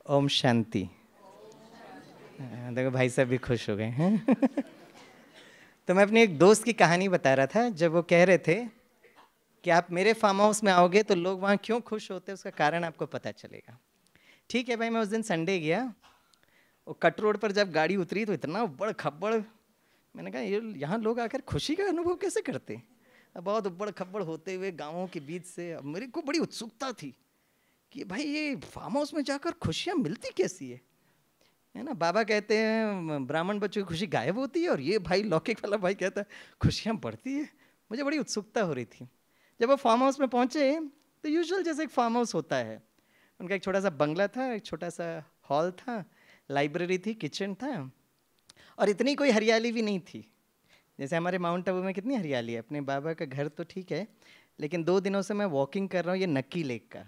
ओम शांति। देखो भाई साहब भी खुश हो गए हैं। तो मैं अपने एक दोस्त की कहानी बता रहा था, जब वो कह रहे थे कि आप मेरे फार्म हाउस में आओगे तो लोग वहाँ क्यों खुश होते हैं, उसका कारण आपको पता चलेगा। ठीक है भाई, मैं उस दिन संडे गया, वो कट रोड पर जब गाड़ी उतरी तो इतना उबड़ खब्बड़, मैंने कहा ये यहाँ लोग आकर खुशी का अनुभव कैसे करते। अब बहुत उबड़ खब्बड़ होते हुए गाँवों के बीच से अब मेरे को बड़ी उत्सुकता थी कि भाई ये फार्म हाउस में जाकर खुशियाँ मिलती कैसी है ना। बाबा कहते हैं ब्राह्मण बच्चों की खुशी गायब होती है, और ये भाई लौकिक वाला भाई कहता है खुशियाँ बढ़ती है। मुझे बड़ी उत्सुकता हो रही थी। जब वो फार्म हाउस में पहुँचे तो यूजुअल जैसे एक फार्म हाउस होता है, उनका एक छोटा सा बंगला था, एक छोटा सा हॉल था, लाइब्रेरी थी, किचन था, और इतनी कोई हरियाली भी नहीं थी। जैसे हमारे माउंट आबू में कितनी हरियाली है। अपने बाबा का घर तो ठीक है, लेकिन 2 दिनों से मैं वॉकिंग कर रहा हूँ ये नक्की लेक का।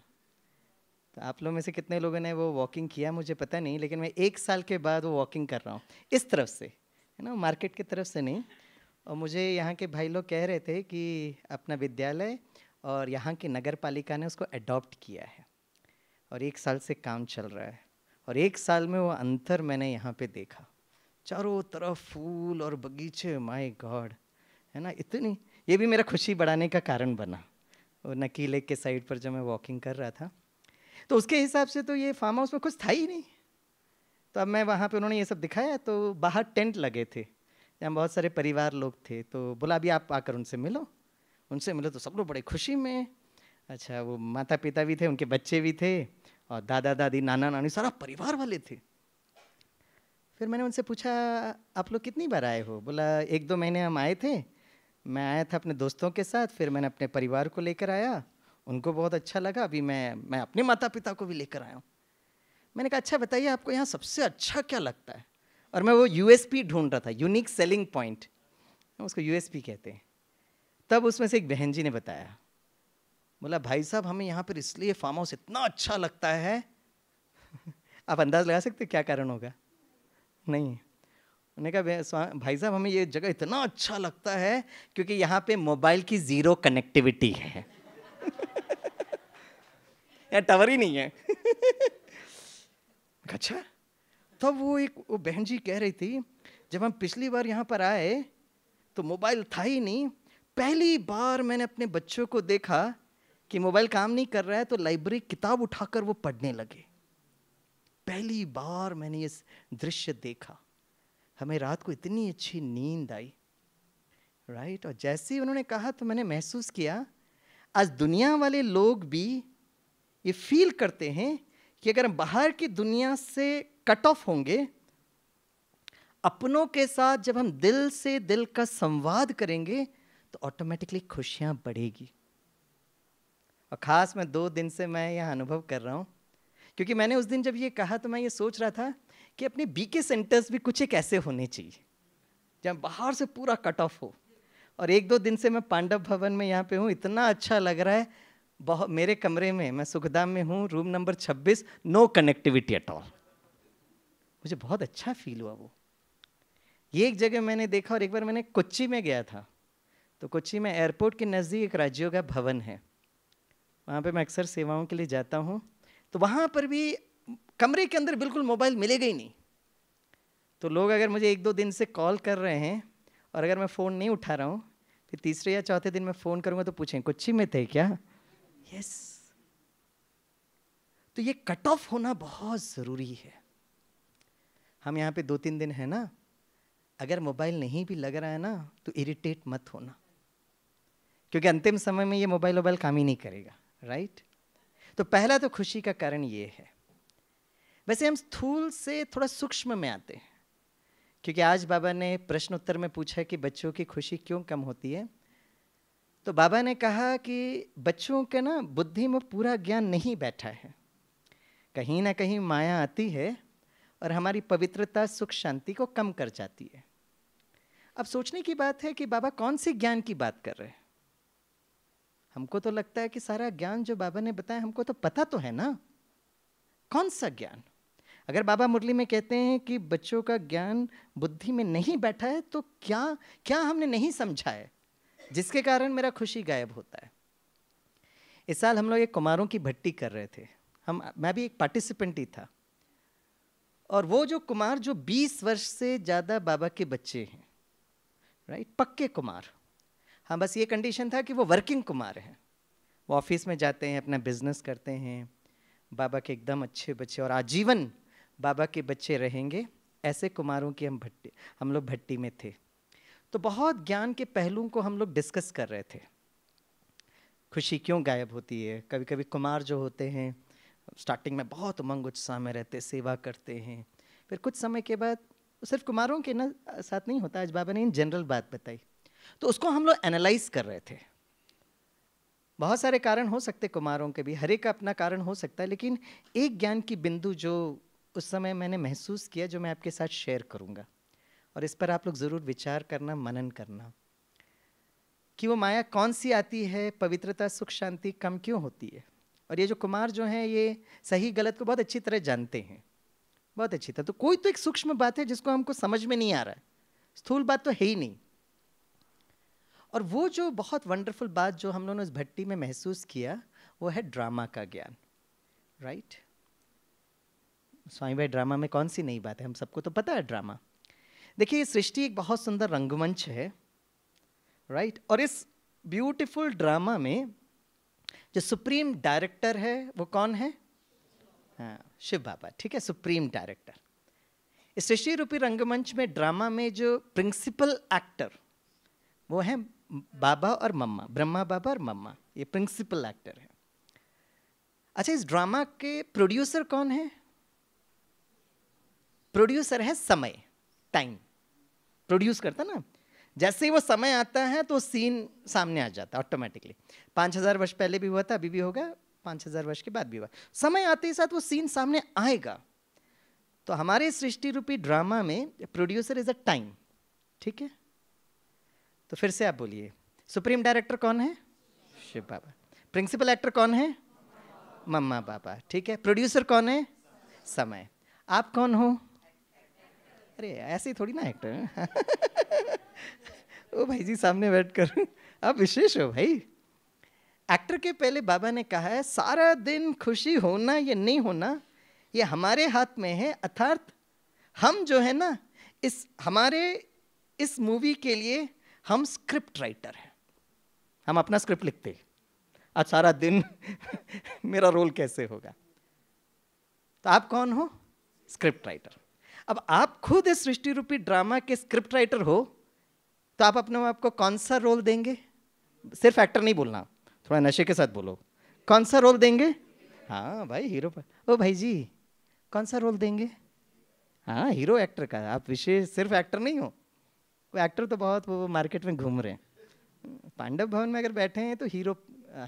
तो आप लोगों में से कितने लोगों ने वो वॉकिंग किया मुझे पता नहीं, लेकिन मैं 1 साल के बाद वो वॉकिंग कर रहा हूँ इस तरफ से, है ना, मार्केट की तरफ से नहीं। और मुझे यहाँ के भाई लोग कह रहे थे कि अपना विद्यालय और यहाँ की नगर पालिका ने उसको अडॉप्ट किया है, और 1 साल से काम चल रहा है। और 1 साल में वो अंतर मैंने यहाँ पे देखा, चारों तरफ फूल और बगीचे, माय गॉड, है ना। इतनी, ये भी मेरा खुशी बढ़ाने का कारण बना, वो नकी लेक के साइड पर जब मैं वॉकिंग कर रहा था। तो उसके हिसाब से तो ये फार्म हाउस में कुछ था ही नहीं। तो अब मैं वहाँ पे, उन्होंने ये सब दिखाया, तो बाहर टेंट लगे थे जहाँ बहुत सारे परिवार लोग थे। तो बोला अभी आप आकर उनसे मिलो। उनसे मिलो तो सब लोग बड़े खुशी में। अच्छा, वो माता पिता भी थे, उनके बच्चे भी थे, और दादा दादी नाना नानी सारा परिवार वाले थे। फिर मैंने उनसे पूछा आप लोग कितनी बार आए हो। बोला 1-2 महीने हम आए थे, मैं आया था अपने दोस्तों के साथ, फिर मैंने अपने परिवार को लेकर आया, उनको बहुत अच्छा लगा, अभी मैं अपने माता पिता को भी लेकर आया हूँ। मैंने कहा अच्छा बताइए आपको यहाँ सबसे अच्छा क्या लगता है। और मैं वो यूएसपी ढूंढ रहा था, यूनिक सेलिंग पॉइंट, उसको यूएसपी कहते हैं। तब उसमें से एक बहन जी ने बताया, बोला भाई साहब हमें यहाँ पर इसलिए फार्म हाउस इतना अच्छा लगता है। आप अंदाज लगा सकते क्या कारण होगा? नहीं। उन्होंने कहा भाई साहब हमें ये जगह इतना अच्छा लगता है क्योंकि यहाँ पे मोबाइल की 0 कनेक्टिविटी है। यहाँ टावर ही नहीं है। अच्छा। तब वो बहन जी कह रही थी जब हम पिछली बार यहाँ पर आए तो मोबाइल था ही नहीं। पहली बार मैंने अपने बच्चों को देखा कि मोबाइल काम नहीं कर रहा है तो लाइब्रेरी किताब उठाकर वो पढ़ने लगे। पहली बार मैंने ये दृश्य देखा। हमें रात को इतनी अच्छी नींद आई, राइट। और जैसे ही उन्होंने कहा तो मैंने महसूस किया आज दुनिया वाले लोग भी ये फील करते हैं कि अगर हम बाहर की दुनिया से कट ऑफ होंगे, अपनों के साथ जब हम दिल से दिल का संवाद करेंगे तो ऑटोमेटिकली खुशियां बढ़ेगी। और ख़ास मैं 2 दिन से मैं यह अनुभव कर रहा हूँ, क्योंकि मैंने उस दिन जब ये कहा तो मैं ये सोच रहा था कि अपने बीके सेंटर्स भी कुछ एक ऐसे होने चाहिए जहाँ बाहर से पूरा कट ऑफ हो। और 1-2 दिन से मैं पांडव भवन में यहाँ पे हूँ, इतना अच्छा लग रहा है। बहुत, मेरे कमरे में, मैं सुखधाम में हूँ, room number 26, no connectivity at all. मुझे बहुत अच्छा फील हुआ। वो ये एक जगह मैंने देखा। और एक बार मैंने कोच्चि में गया था, तो कोच्चि में एयरपोर्ट के नज़दीक एक राज्यों का भवन है, वहाँ पे मैं अक्सर सेवाओं के लिए जाता हूँ। तो वहाँ पर भी कमरे के अंदर बिल्कुल मोबाइल मिलेगा ही नहीं। तो लोग अगर मुझे 1-2 दिन से कॉल कर रहे हैं और अगर मैं फ़ोन नहीं उठा रहा हूँ, फिर तीसरे या चौथे दिन मैं फ़ोन करूँगा तो पूछें कोच्चि में थे क्या? यस। तो ये कट ऑफ होना बहुत ज़रूरी है। हम यहाँ पे 2-3 दिन है ना, अगर मोबाइल नहीं भी लग रहा है ना तो इरिटेट मत होना, क्योंकि अंतिम समय में ये मोबाइल काम ही नहीं करेगा, राइट। तो पहला तो खुशी का कारण ये है। वैसे हम स्थूल से थोड़ा सूक्ष्म में आते हैं, क्योंकि आज बाबा ने प्रश्न उत्तर में पूछा कि बच्चों की खुशी क्यों कम होती है। तो बाबा ने कहा कि बच्चों के ना बुद्धि में पूरा ज्ञान नहीं बैठा है, कहीं ना कहीं माया आती है और हमारी पवित्रता सुख शांति को कम कर जाती है। अब सोचने की बात है कि बाबा कौन सी ज्ञान की बात कर रहे हैं। हमको तो लगता है कि सारा ज्ञान जो बाबा ने बताया हमको तो पता तो है ना। कौन सा ज्ञान? अगर बाबा मुरली में कहते हैं कि बच्चों का ज्ञान बुद्धि में नहीं बैठा है तो क्या क्या हमने नहीं समझा है जिसके कारण मेरा खुशी गायब होता है। इस साल हम लोग एक कुमारों की भट्टी कर रहे थे। मैं भी एक पार्टिसिपेंट ही था। और वो जो कुमार जो 20 वर्ष से ज़्यादा बाबा के बच्चे हैं, राइट, पक्के कुमार। हाँ, बस ये कंडीशन था कि वो वर्किंग कुमार हैं, वो ऑफिस में जाते हैं, अपना बिजनेस करते हैं, बाबा के एकदम अच्छे बच्चे और आजीवन बाबा के बच्चे रहेंगे। ऐसे कुमारों की हम लोग भट्टी में थे। तो बहुत ज्ञान के पहलुओं को हम लोग डिस्कस कर रहे थे। खुशी क्यों गायब होती है? कभी कभी कुमार जो होते हैं स्टार्टिंग में बहुत उमंग उत्साह में रहते, सेवा करते हैं, फिर कुछ समय के बाद सिर्फ कुमारों के ना साथ नहीं होता। आज बाबा ने इन जनरल बात बताई, तो उसको हम लोग एनालाइज कर रहे थे। बहुत सारे कारण हो सकते कुमारों के भी, हर एक का अपना कारण हो सकता है, लेकिन एक ज्ञान की बिंदु जो उस समय मैंने महसूस किया, जो मैं आपके साथ शेयर करूंगा, और इस पर आप लोग ज़रूर विचार करना, मनन करना, कि वो माया कौन सी आती है, पवित्रता, सुख, शांति कम क्यों होती है। और ये जो कुमार जो हैं ये सही गलत को बहुत अच्छी तरह जानते हैं, बहुत अच्छी तरह। तो कोई तो एक सूक्ष्म बात है जिसको हमको समझ में नहीं आ रहा है, स्थूल बात तो है ही नहीं। और वो जो बहुत वंडरफुल बात जो हम लोगों ने इस भट्टी में महसूस किया, वो है ड्रामा का ज्ञान, राइट। स्वामी भाई, ड्रामा में कौन सी नई बात है? हम सबको तो पता है ड्रामा। देखिए, सृष्टि एक बहुत सुंदर रंगमंच है, राइट। और इस ब्यूटीफुल ड्रामा में जो सुप्रीम डायरेक्टर है वो कौन है? हाँ, शिव बाबा, ठीक है, सुप्रीम डायरेक्टर। इस सृष्टि रूपी रंगमंच में, ड्रामा में जो प्रिंसिपल एक्टर वो है बाबा और मम्मा, ब्रह्मा बाबा और मम्मा, ये प्रिंसिपल एक्टर है। अच्छा, इस ड्रामा के प्रोड्यूसर कौन है? प्रोड्यूसर है समय, टाइम प्रोड्यूस करता ना। जैसे ही वो समय आता है तो सीन सामने आ जाता है ऑटोमेटिकली। 5000 वर्ष पहले भी हुआ था, अभी भी होगा, 5000 वर्ष के बाद भी हुआ। समय आते ही साथ वो सीन सामने आएगा। तो हमारे सृष्टि रूपी ड्रामा में प्रोड्यूसर इज अ टाइम, ठीक है। तो फिर से आप बोलिए, सुप्रीम डायरेक्टर कौन है? शिव बाबा। प्रिंसिपल एक्टर कौन है? मम्मा बाबा, ठीक है। प्रोड्यूसर कौन है? समय। आप कौन हो? अरे ऐसे ही थोड़ी ना एक्टर। ओ भाई जी, सामने बैठकर आप विशेष हो भाई। एक्टर के पहले बाबा ने कहा है, सारा दिन खुशी होना या नहीं होना ये हमारे हाथ में है। अर्थात हम जो है ना, हमारे इस मूवी के लिए हम स्क्रिप्ट राइटर हैं। हम अपना स्क्रिप्ट लिखते हैं, आज सारा दिन मेरा रोल कैसे होगा। तो आप कौन हो? Script writer. अब आप खुद इस सृष्टि रूपी ड्रामा के स्क्रिप्ट राइटर हो, तो आप अपने आप को कौन सा रोल देंगे? सिर्फ एक्टर नहीं बोलना, थोड़ा नशे के साथ बोलो। कौन सा रोल देंगे? हाँ भाई, हीरो पर। ओ भाई जी, कौन सा रोल देंगे? हाँ, हीरो एक्टर का। आप विशेष सिर्फ एक्टर नहीं हो। वो एक्टर तो बहुत वो मार्केट में घूम रहे हैं। पांडव भवन में अगर बैठे हैं तो हीरो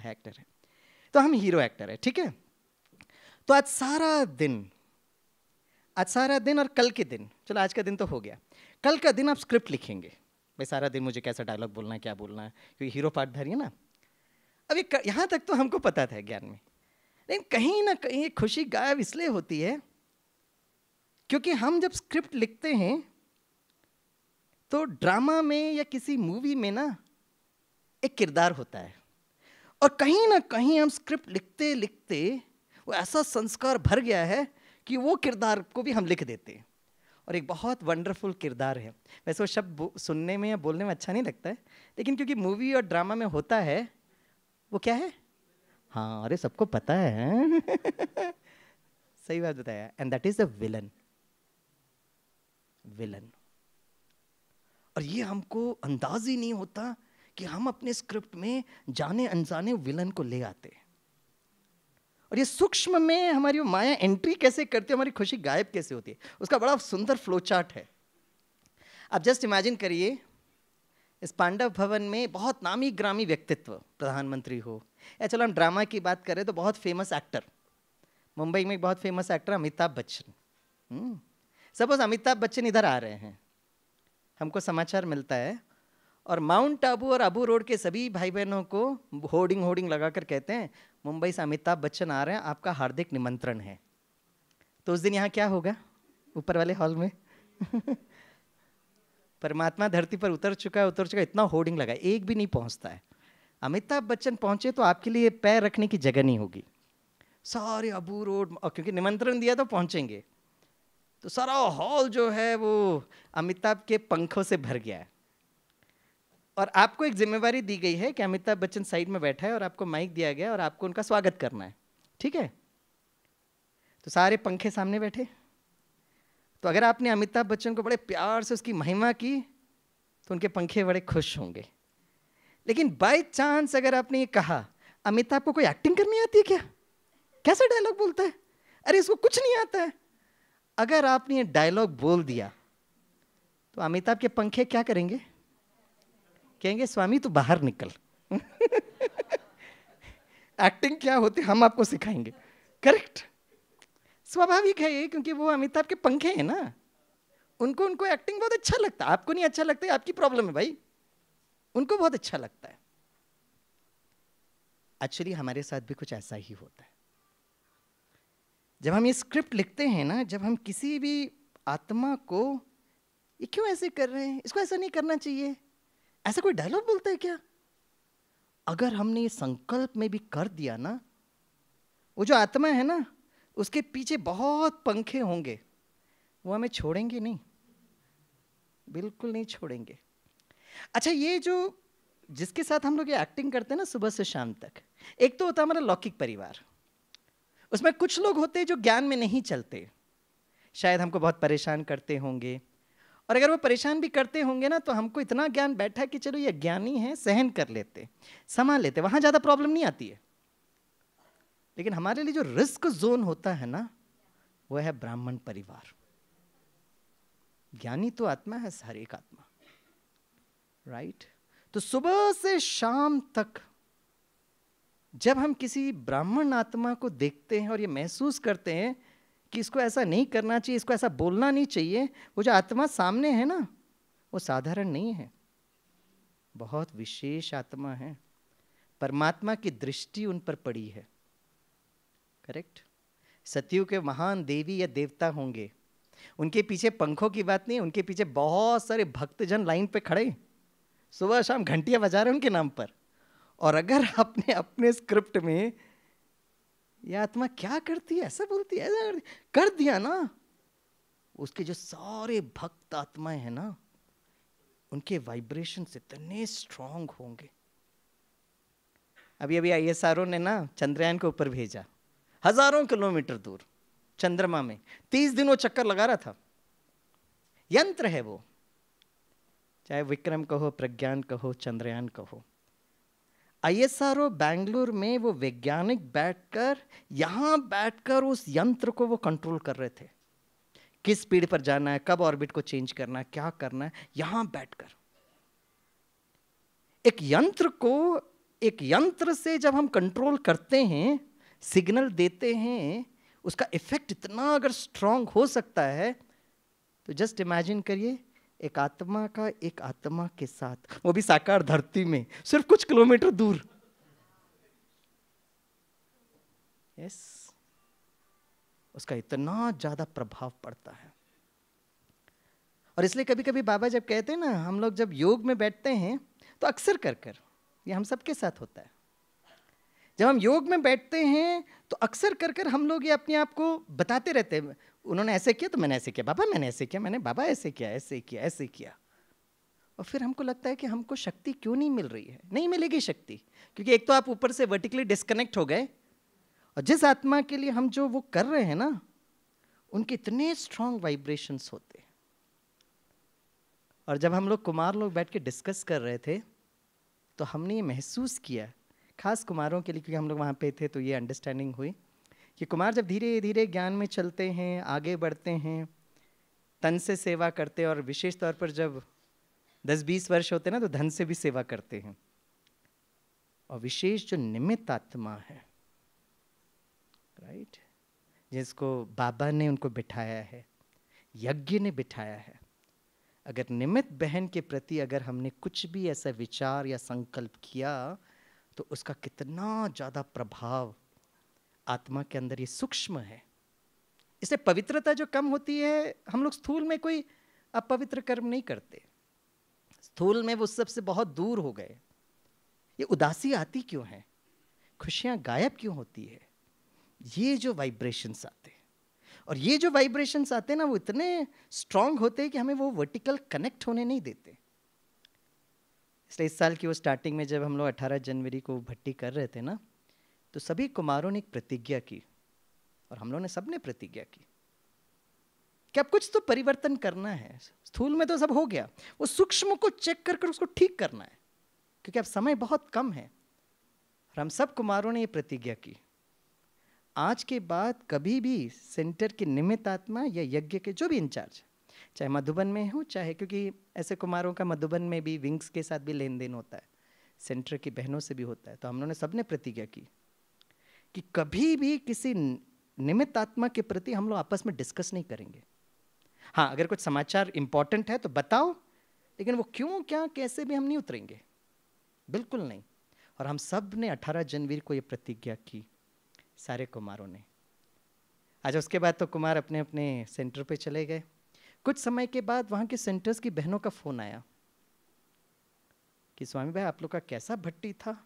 एक्टर है। तो हम हीरो एक्टर है, ठीक है। तो आज सारा दिन और कल के दिन, चलो आज का दिन तो हो गया, कल का दिन आप स्क्रिप्ट लिखेंगे। भाई सारा दिन मुझे कैसा डायलॉग बोलना है, क्या बोलना है, क्योंकि हीरो पार्टधारी है ना। अभी यहाँ तक तो हमको पता था ज्ञान में, लेकिन कहीं ना कहीं खुशी गायब इसलिए होती है क्योंकि हम जब स्क्रिप्ट लिखते हैं तो ड्रामा में या किसी मूवी में ना एक किरदार होता है, और कहीं ना कहीं हम स्क्रिप्ट लिखते लिखते वो ऐसा संस्कार भर गया है कि वो किरदार को भी हम लिख देते हैं। और एक बहुत वंडरफुल किरदार है। वैसे वो शब्द सुनने में या बोलने में अच्छा नहीं लगता है, लेकिन क्योंकि मूवी और ड्रामा में होता है, वो क्या है? हाँ, अरे सबको पता है। सही बात बताया। And that is the villain. और ये हमको अंदाज ही नहीं होता कि हम अपने स्क्रिप्ट में जाने अनजाने विलन को ले आते हैं। और ये सूक्ष्म में हमारी माया एंट्री कैसे करती है, हमारी खुशी गायब कैसे होती है, उसका बड़ा सुंदर फ्लो चार्ट है। आप जस्ट इमेजिन करिए, इस पांडव भवन में बहुत नामी ग्रामी व्यक्तित्व, प्रधानमंत्री हो, या चलो हम ड्रामा की बात करें तो बहुत फेमस एक्टर, मुंबई में एक बहुत famous actor Amitabh Bachchan. Suppose Amitabh Bachchan इधर आ रहे हैं, हमको समाचार मिलता है, और माउंट आबू और आबू रोड के सभी भाई बहनों को होर्डिंग लगाकर कहते हैं, मुंबई से अमिताभ बच्चन आ रहे हैं, आपका हार्दिक निमंत्रण है। तो उस दिन यहाँ क्या होगा? ऊपर वाले हॉल में परमात्मा धरती पर उतर चुका, इतना होर्डिंग लगा, एक भी नहीं पहुँचता है। अमिताभ बच्चन पहुँचे तो आपके लिए पैर रखने की जगह नहीं होगी, सारे आबू रोड, और क्योंकि निमंत्रण दिया तो पहुँचेंगे। तो सारा हॉल जो है वो अमिताभ के पंखों से भर गया है। और आपको एक जिम्मेवारी दी गई है कि अमिताभ बच्चन साइड में बैठा है और आपको माइक दिया गया है और आपको उनका स्वागत करना है, ठीक है? तो सारे पंखे सामने बैठे। तो अगर आपने अमिताभ बच्चन को बड़े प्यार से उसकी महिमा की तो उनके पंखे बड़े खुश होंगे। लेकिन बाय चांस अगर आपने ये कहा, अमिताभ को कोई एक्टिंग करनी आती है क्या? कैसा डायलॉग बोलता है? अरे इसको कुछ नहीं आता है। अगर आपने ये डायलॉग बोल दिया तो अमिताभ के पंखे क्या करेंगे? कहेंगे स्वामी तू बाहर निकल। एक्टिंग क्या होती हम आपको सिखाएंगे। करेक्ट, स्वाभाविक है ये, क्योंकि वो अमिताभ के पंखे हैं ना, उनको एक्टिंग बहुत अच्छा लगता है। आपको नहीं अच्छा लगता है, आपकी प्रॉब्लम है भाई, उनको बहुत अच्छा लगता है। एक्चुअली हमारे साथ भी कुछ ऐसा ही होता है। जब हम ये स्क्रिप्ट लिखते हैं ना, जब हम किसी भी आत्मा को ये क्यों ऐसे कर रहे हैं, इसको ऐसा नहीं करना चाहिए, ऐसा कोई डायलॉग बोलता है क्या, अगर हमने ये संकल्प में भी कर दिया ना, वो जो आत्मा है ना उसके पीछे बहुत पंखे होंगे, वो हमें छोड़ेंगे नहीं, बिल्कुल नहीं छोड़ेंगे। अच्छा, ये जो जिसके साथ हम लोग ये एक्टिंग करते हैं ना सुबह से शाम तक, एक तो होता है हमारा लौकिक परिवार। उसमें कुछ लोग होते हैं जो ज्ञान में नहीं चलते, शायद हमको बहुत परेशान करते होंगे, और अगर वो परेशान भी करते होंगे ना तो हमको इतना ज्ञान बैठा है कि चलो ये ज्ञानी है, सहन कर लेते, संभाल लेते, वहाँ ज़्यादा प्रॉब्लम नहीं आती है। लेकिन हमारे लिए जो रिस्क जोन होता है ना, वो है ब्राह्मण परिवार। ज्ञानी तो आत्मा है, हर एक आत्मा, राइट? तो सुबह से शाम तक जब हम किसी ब्राह्मण आत्मा को देखते हैं और ये महसूस करते हैं कि इसको ऐसा नहीं करना चाहिए, इसको ऐसा बोलना नहीं चाहिए, वो जो आत्मा सामने है ना वो साधारण नहीं है, बहुत विशेष आत्मा है। परमात्मा की दृष्टि उन पर पड़ी है, करेक्ट? सतयुग के महान देवी या देवता होंगे, उनके पीछे पंखों की बात नहीं, उनके पीछे बहुत सारे भक्तजन लाइन पे खड़े सुबह शाम घंटियां बजा रहे उनके नाम पर। और अगर आपने अपने स्क्रिप्ट में ये आत्मा क्या करती है, ऐसा बोलती है, ऐसा कर दिया ना, उसके जो सारे भक्त आत्माएं हैं ना, उनके वाइब्रेशन इतने स्ट्रांग होंगे। अभी अभी ISRO ने ना चंद्रयान के ऊपर भेजा, हजारों किलोमीटर दूर चंद्रमा में 30 दिन वो चक्कर लगा रहा था। यंत्र है वो, चाहे विक्रम कहो, प्रज्ञान कहो, चंद्रयान कहो। ISRO बैंगलोर में वो वैज्ञानिक बैठकर, यहां बैठकर उस यंत्र को वो कंट्रोल कर रहे थे, किस स्पीड पर जाना है, कब ऑर्बिट को चेंज करना है, क्या करना है, यहां बैठकर। एक यंत्र से जब हम कंट्रोल करते हैं, सिग्नल देते हैं, उसका इफेक्ट इतना अगर स्ट्रांग हो सकता है, तो जस्ट इमेजिन करिए एक आत्मा के साथ, वो भी साकार धरती में, सिर्फ कुछ किलोमीटर दूर। यस, उसका इतना ज्यादा प्रभाव पड़ता है। और इसलिए कभी कभी बाबा जब कहते हैं ना, हम लोग जब योग में बैठते हैं तो अक्सर कर ये हम सबके साथ होता है, जब हम योग में बैठते हैं तो अक्सर कर हम लोग ये अपने आप को बताते रहते हैं, उन्होंने ऐसे किया तो मैंने ऐसे किया, बाबा मैंने ऐसे किया, मैंने बाबा ऐसे किया, ऐसे किया, ऐसे किया। और फिर हमको लगता है कि हमको शक्ति क्यों नहीं मिल रही है। नहीं मिलेगी शक्ति, क्योंकि एक तो आप ऊपर से वर्टिकली डिस्कनेक्ट हो गए, और जिस आत्मा के लिए हम जो वो कर रहे हैं ना, उनके इतने स्ट्रांग वाइब्रेशंस होते हैं। और जब हम लोग कुमार लोग बैठ के डिस्कस कर रहे थे तो हमने ये महसूस किया, खास कुमारों के लिए, क्योंकि हम लोग वहाँ पे थे, तो ये अंडरस्टैंडिंग हुई कि कुमार जब धीरे धीरे ज्ञान में चलते हैं, आगे बढ़ते हैं, तन से सेवा करते हैं, और विशेष तौर पर जब 10-20 वर्ष होते हैं ना तो धन से भी सेवा करते हैं। और विशेष जो निमित्त आत्मा है, राइट, जिसको बाबा ने उनको बिठाया है, यज्ञ ने बिठाया है, अगर निमित्त बहन के प्रति अगर हमने कुछ भी ऐसा विचार या संकल्प किया तो उसका कितना ज़्यादा प्रभाव आत्मा के अंदर ये सूक्ष्म है। इससे पवित्रता जो कम होती है, हम लोग स्थूल में कोई अपवित्र कर्म नहीं करते, स्थूल में वो सबसे बहुत दूर हो गए। ये उदासी आती क्यों है, खुशियाँ गायब क्यों होती है, ये जो वाइब्रेशंस आते हैं। और ये जो वाइब्रेशंस आते हैं ना, वो इतने स्ट्रांग होते हैं कि हमें वो वर्टिकल कनेक्ट होने नहीं देते। इसलिए इस साल की वो स्टार्टिंग में जब हम लोग 18 जनवरी को भट्टी कर रहे थे ना, तो सभी कुमारों ने एक प्रतिज्ञा की, और हम लोगों ने सबने प्रतिज्ञा की कि अब कुछ तो परिवर्तन करना है। स्थूल में तो सब हो गया, वो सूक्ष्म को चेक कर कर उसको ठीक करना है, क्योंकि अब समय बहुत कम है। और हम सब कुमारों ने ये प्रतिज्ञा की, आज के बाद कभी भी सेंटर के निमित्त आत्मा या यज्ञ के जो भी इंचार्ज, चाहे मधुबन में हो, चाहे, क्योंकि ऐसे कुमारों का मधुबन में भी विंग्स के साथ भी लेन देन होता है, सेंटर की बहनों से भी होता है, तो हम लोगों ने सबने प्रतिज्ञा की कि कभी भी किसी निमित्त आत्मा के प्रति हम लोग आपस में डिस्कस नहीं करेंगे। हाँ, अगर कुछ समाचार इंपॉर्टेंट है तो बताओ, लेकिन वो क्यों, क्या, कैसे भी हम नहीं उतरेंगे, बिल्कुल नहीं। और हम सब ने 18 जनवरी को ये प्रतिज्ञा की, सारे कुमारों ने। आज उसके बाद तो कुमार अपने अपने सेंटर पे चले गए। कुछ समय के बाद वहाँ के सेंटर्स की बहनों का फ़ोन आया कि स्वामी भाई, आप लोग का कैसा भट्टी था,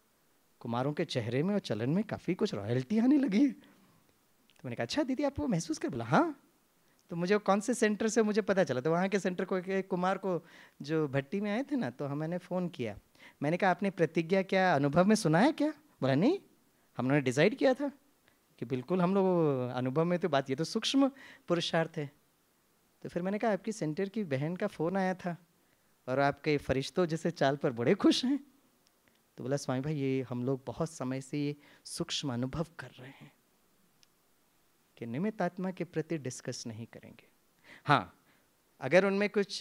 कुमारों के चेहरे में और चलन में काफ़ी कुछ रॉयल्टी आने लगी है। तो मैंने कहा अच्छा दीदी, आप वो महसूस कर? बोला हाँ। तो मुझे कौन से सेंटर से मुझे पता चला, तो वहाँ के सेंटर को एक कुमार को जो भट्टी में आए थे ना, तो मैंने फ़ोन किया। मैंने कहा आपने प्रतिज्ञा क्या अनुभव में सुना है क्या? बोला नहीं, हम लोगों ने डिसाइड किया था कि बिल्कुल हम लोग अनुभव में, तो बात ये तो सूक्ष्म पुरुषार्थ है। तो फिर मैंने कहा आपकी सेंटर की बहन का फ़ोन आया था और आपके फरिश्तों जैसे चाल पर बड़े खुश हैं। तो बोला स्वामी भाई, ये हम लोग बहुत समय से ये सूक्ष्म अनुभव कर रहे हैं कि निमित्त आत्मा के प्रति डिस्कस नहीं करेंगे। हाँ, अगर उनमें कुछ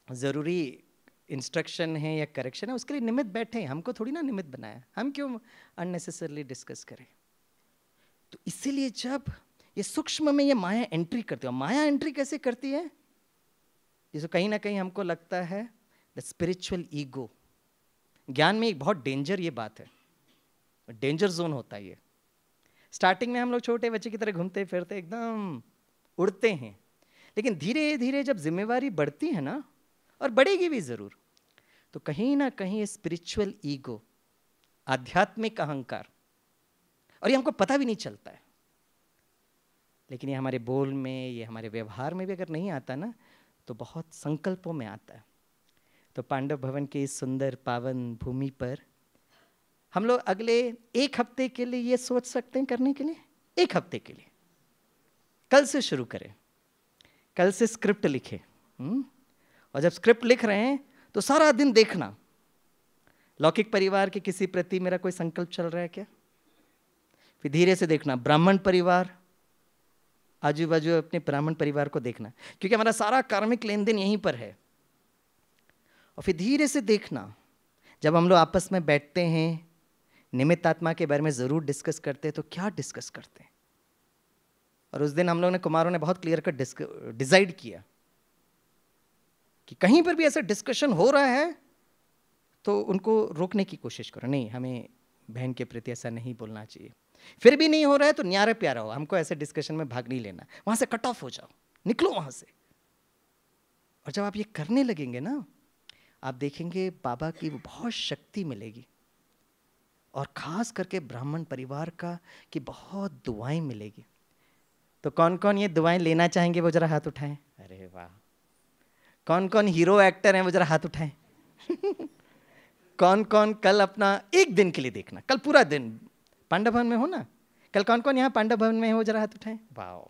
ज़रूरी इंस्ट्रक्शन है या करेक्शन है, उसके लिए निमित्त बैठे, हमको थोड़ी ना निमित्त बनाया, हम क्यों अननेसेसरली डिस्कस करें। तो इसीलिए जब ये सूक्ष्म में ये माया एंट्री करती है, माया एंट्री कैसे करती है, जैसे कहीं ना कहीं हमको लगता है द स्पिरिचुअल ईगो। ज्ञान में एक बहुत डेंजर ये बात है, डेंजर जोन होता है ये। स्टार्टिंग में हम लोग छोटे बच्चे की तरह घूमते फिरते एकदम उड़ते हैं, लेकिन धीरे धीरे जब जिम्मेवारी बढ़ती है ना, और बढ़ेगी भी ज़रूर, तो कहीं ना कहीं ये स्पिरिचुअल ईगो, आध्यात्मिक अहंकार, और ये हमको पता भी नहीं चलता है, लेकिन ये हमारे बोल में, ये हमारे व्यवहार में भी अगर नहीं आता ना, तो बहुत संकल्पों में आता है। तो पांडव भवन के इस सुंदर पावन भूमि पर हम लोग अगले 1 हफ्ते के लिए ये सोच सकते हैं करने के लिए, 1 हफ्ते के लिए, कल से शुरू करें, कल से स्क्रिप्ट लिखें। और जब स्क्रिप्ट लिख रहे हैं तो सारा दिन देखना लौकिक परिवार के किसी प्रति मेरा कोई संकल्प चल रहा है क्या, फिर धीरे से देखना ब्राह्मण परिवार, आजू बाजू अपने ब्राह्मण परिवार को देखना, क्योंकि हमारा सारा कार्मिक लेन देन यहीं पर है। और फिर धीरे से देखना, जब हम लोग आपस में बैठते हैं, निमित्त आत्मा के बारे में ज़रूर डिस्कस करते हैं, तो क्या डिस्कस करते हैं। और उस दिन हम लोग ने, कुमारों ने बहुत क्लियर कट डिसाइड किया कि कहीं पर भी ऐसा डिस्कशन हो रहा है तो उनको रोकने की कोशिश करो, नहीं हमें बहन के प्रति ऐसा नहीं बोलना चाहिए। फिर भी नहीं हो रहा है तो न्यारे प्यारा हो, हमको ऐसे डिस्कशन में भाग नहीं लेना, वहाँ से कट ऑफ हो जाओ, निकलो वहाँ से। और जब आप ये करने लगेंगे ना, आप देखेंगे बाबा की वो बहुत शक्ति मिलेगी, और ख़ास करके ब्राह्मण परिवार का कि बहुत दुआएं मिलेगी। तो कौन कौन ये दुआएं लेना चाहेंगे, वो जरा हाथ उठाएं। अरे वाह, कौन कौन हीरो एक्टर हैं, वो जरा हाथ उठाएं। कौन कौन कल अपना 1 दिन के लिए देखना, कल पूरा दिन पांडव भवन में हो ना, कल कौन कौन यहाँ पांडव भवन में है, वो जरा हाथ उठाएं। वाह,